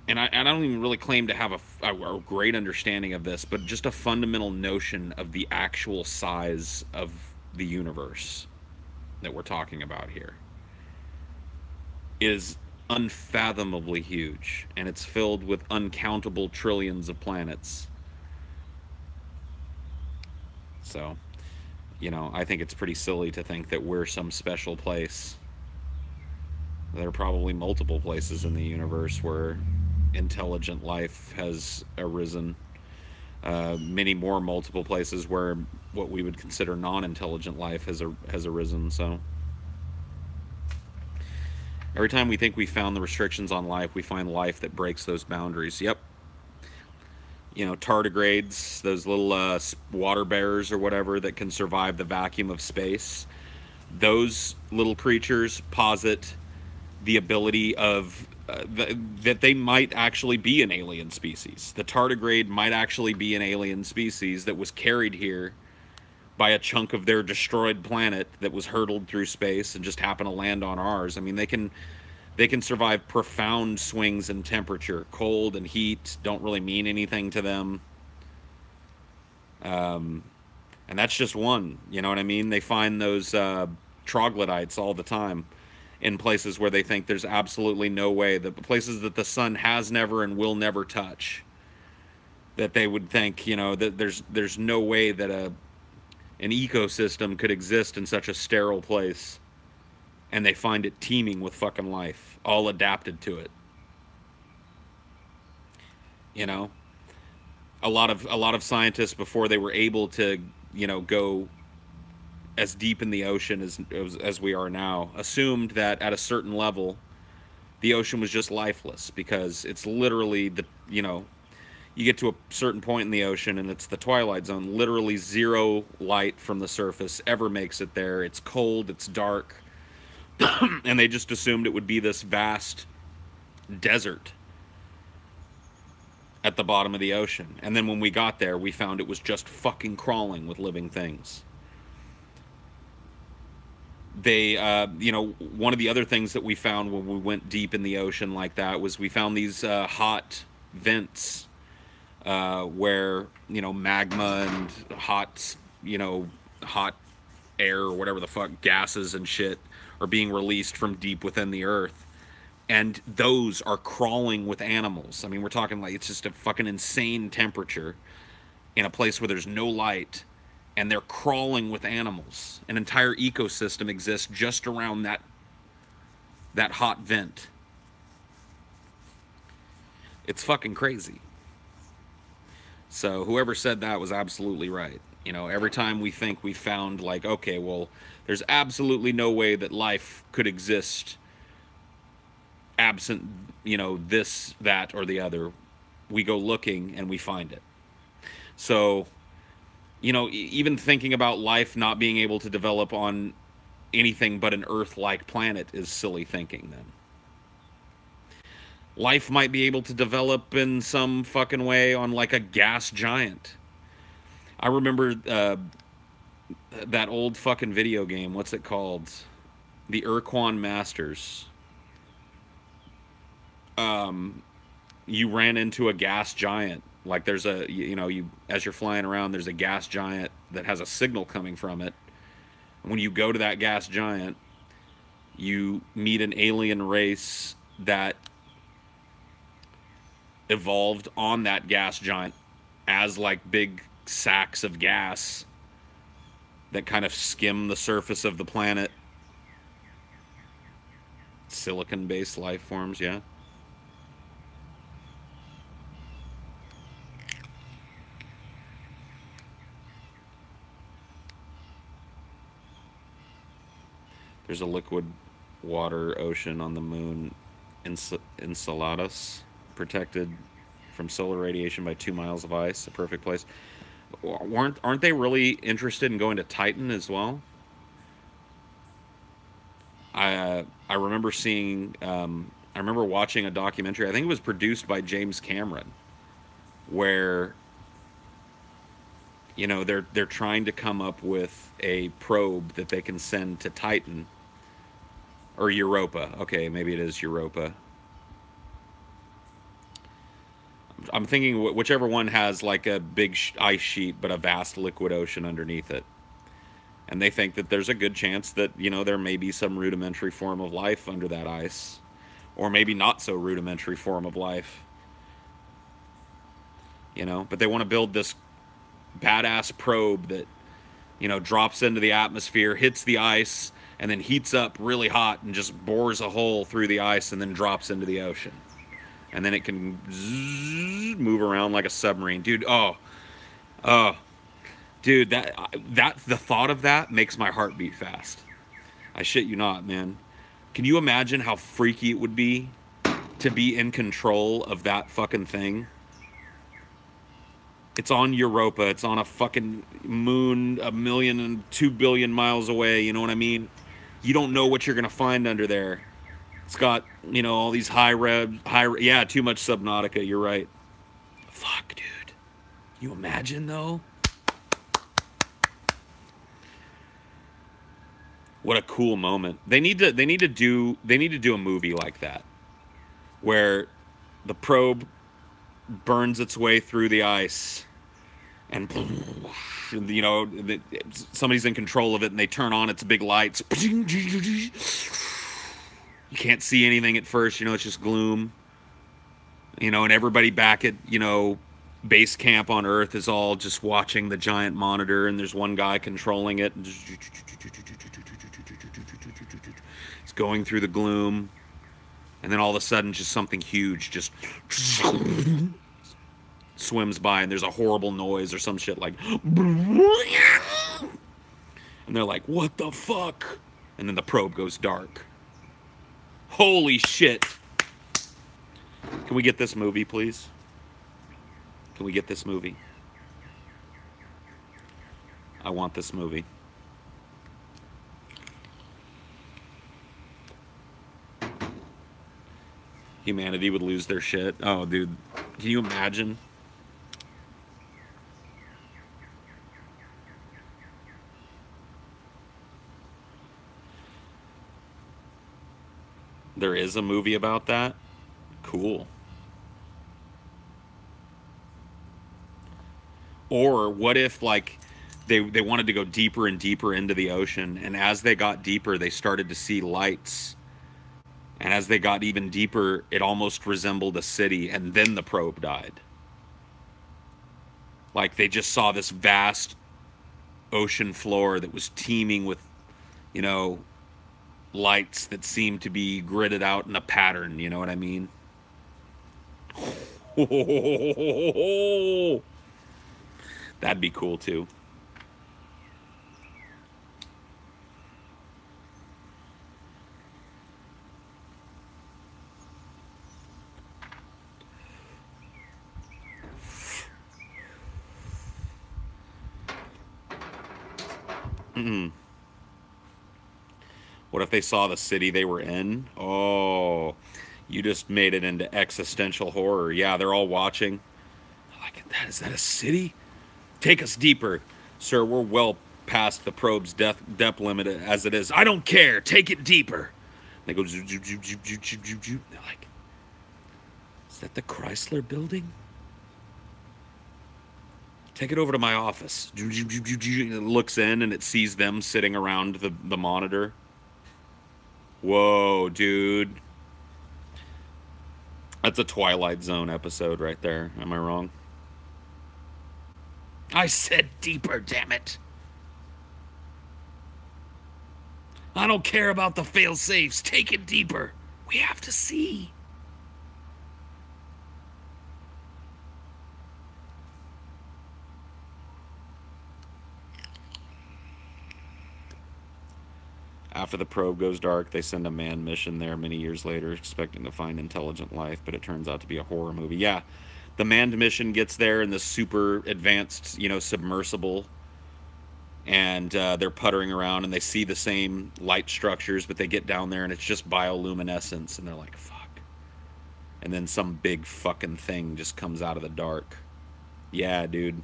and I don't even really claim to have a great understanding of this, but just a fundamental notion of the actual size of the universe that we're talking about here is unfathomably huge, and it's filled with uncountable trillions of planets. So, I think it's pretty silly to think that we're some special place. There are probably multiple places in the universe where intelligent life has arisen. Many more multiple places where what we would consider non-intelligent life has arisen. So every time we think we found the restrictions on life, we find life that breaks those boundaries. Yep. Tardigrades, those little water bears or whatever that can survive the vacuum of space. Those little creatures posit the ability of that they might actually be an alien species. The tardigrade might actually be an alien species that was carried here by a chunk of their destroyed planet that was hurtled through space and just happened to land on ours. I mean, they can survive profound swings in temperature. Cold and heat don't really mean anything to them. And that's just one. You know what I mean? They find those troglodytes all the time in places where they think there's absolutely no way, the places that the sun has never and will never touch, that they would think, that there's no way that an ecosystem could exist in such a sterile place, and they find it teeming with fucking life, all adapted to it. You know, a lot of scientists, before they were able to, go as deep in the ocean as we are now, assumed that at a certain level the ocean was just lifeless, because it's literally you get to a certain point in the ocean and it's the twilight zone. Literally zero light from the surface ever makes it there. It's cold, it's dark, and they just assumed it would be this vast desert at the bottom of the ocean. And then when we got there, we found it was just fucking crawling with living things. They, one of the other things that we found when we went deep in the ocean like that was we found these hot vents where, magma and hot air or whatever the fuck, gases and shit are being released from deep within the earth. And those are crawling with animals. I mean, we're talking like it's just a fucking insane temperature in a place where there's no light, and they're crawling with animals. An entire ecosystem exists just around that hot vent. It's fucking crazy. So whoever said that was absolutely right. Every time we think we found, like, okay, well, there's absolutely no way that life could exist absent, this, that, or the other, we go looking and we find it. So, even thinking about life not being able to develop on anything but an Earth-like planet is silly thinking then. Life might be able to develop in some fucking way on like a gas giant. I remember that old fucking video game. What's it called? The Urquan Masters. You ran into a gas giant. Like there's a you as you're flying around, there's a gas giant that has a signal coming from it. And when you go to that gas giant, you meet an alien race that evolved on that gas giant as like big sacks of gas that kind of skim the surface of the planet. Silicon based life forms, yeah. There's a liquid water ocean on the moon, Enceladus, protected from solar radiation by 2 miles of ice, a perfect place. Aren't they really interested in going to Titan as well? I remember seeing I remember watching a documentary. I think it was produced by James Cameron, where they're trying to come up with a probe that they can send to Titan or Europa. Okay, maybe it is Europa. I'm thinking whichever one has like a big ice sheet but a vast liquid ocean underneath it. And they think that there's a good chance that, there may be some rudimentary form of life under that ice. Or maybe not so rudimentary form of life. But they want to build this badass probe that, drops into the atmosphere, hits the ice, and then heats up really hot and just bores a hole through the ice and then drops into the ocean. And then it can move around like a submarine. Dude, dude, that the thought of that makes my heart beat fast. I shit you not, man. Can you imagine how freaky it would be to be in control of that fucking thing? It's on Europa. It's on a fucking moon 1,000,002 billion miles away. You know what I mean? You don't know what you're gonna find under there. It's got, all these yeah, too much Subnautica. You're right. Fuck, dude. You imagine though? What a cool moment. They need to do a movie like that where the probe burns its way through the ice and somebody's in control of it and they turn on its big lights. You can't see anything at first, it's just gloom. And everybody back at, base camp on Earth is all just watching the giant monitor, and there's one guy controlling it. It's going through the gloom, and then all of a sudden, just something huge just swims by, and there's a horrible noise or some shit like, and they're like, "What the fuck?" And then the probe goes dark. Holy shit! Can we get this movie, please? Can we get this movie? I want this movie. Humanity would lose their shit. Oh, dude. Can you imagine? There is a movie about that? Cool. Or what if, like, they wanted to go deeper and deeper into the ocean, and as they got deeper, they started to see lights. And as they got even deeper, it almost resembled a city, and then the probe died. Like, they just saw this vast ocean floor that was teeming with, you know, lights that seemed to be gridded out in a pattern, you know what I mean? That'd be cool, too. What if they saw the city they were in? Oh, you just made it into existential horror. Yeah, they're all watching. Like, that is that a city? Take us deeper, sir. We're well past the probe's depth limit as it is. I don't care. Take it deeper. They go zoop, zoop, zoop, zoop, zoop, zoop, zoop, zoop. They're like, is that the Chrysler building? Take it over to my office. It looks in and it sees them sitting around the monitor. Whoa, dude. That's a Twilight Zone episode right there. Am I wrong? I said deeper, damn it. I don't care about the fail-safes. Take it deeper. We have to see. After the probe goes dark, they send a manned mission there many years later, expecting to find intelligent life, but it turns out to be a horror movie. Yeah, the manned mission gets there in the super advanced, submersible, and they're puttering around, and they see the same light structures, but they get down there, and it's just bioluminescence, and they're like, fuck. And then some big fucking thing just comes out of the dark. Yeah, dude.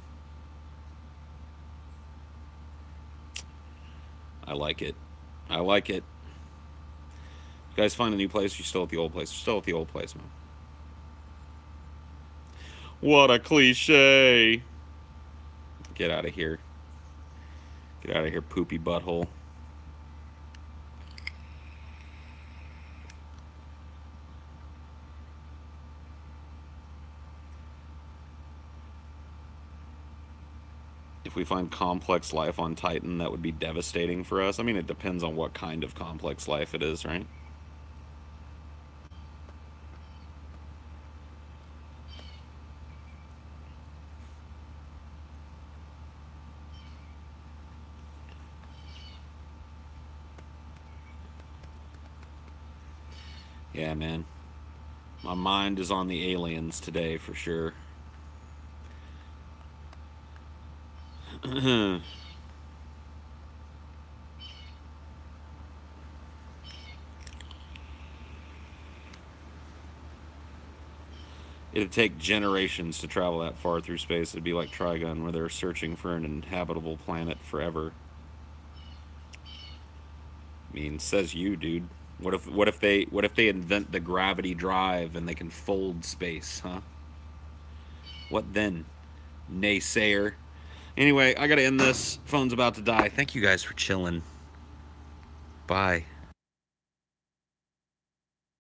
I like it. I like it. You guys find a new place? You're still at the old place. You're still at the old place, man. What a cliche. Get out of here. Get out of here, poopy butthole. If we find complex life on Titan, that would be devastating for us. I mean, it depends on what kind of complex life it is, right? Yeah, man. My mind is on the aliens today, for sure. It'd take generations to travel that far through space. It'd be like Trigun, where they're searching for an inhabitable planet forever. I mean, says you, dude. What if they invent the gravity drive and they can fold space, huh? What then, naysayer? Anyway, I gotta end this. Phone's about to die. Thank you guys for chilling. Bye.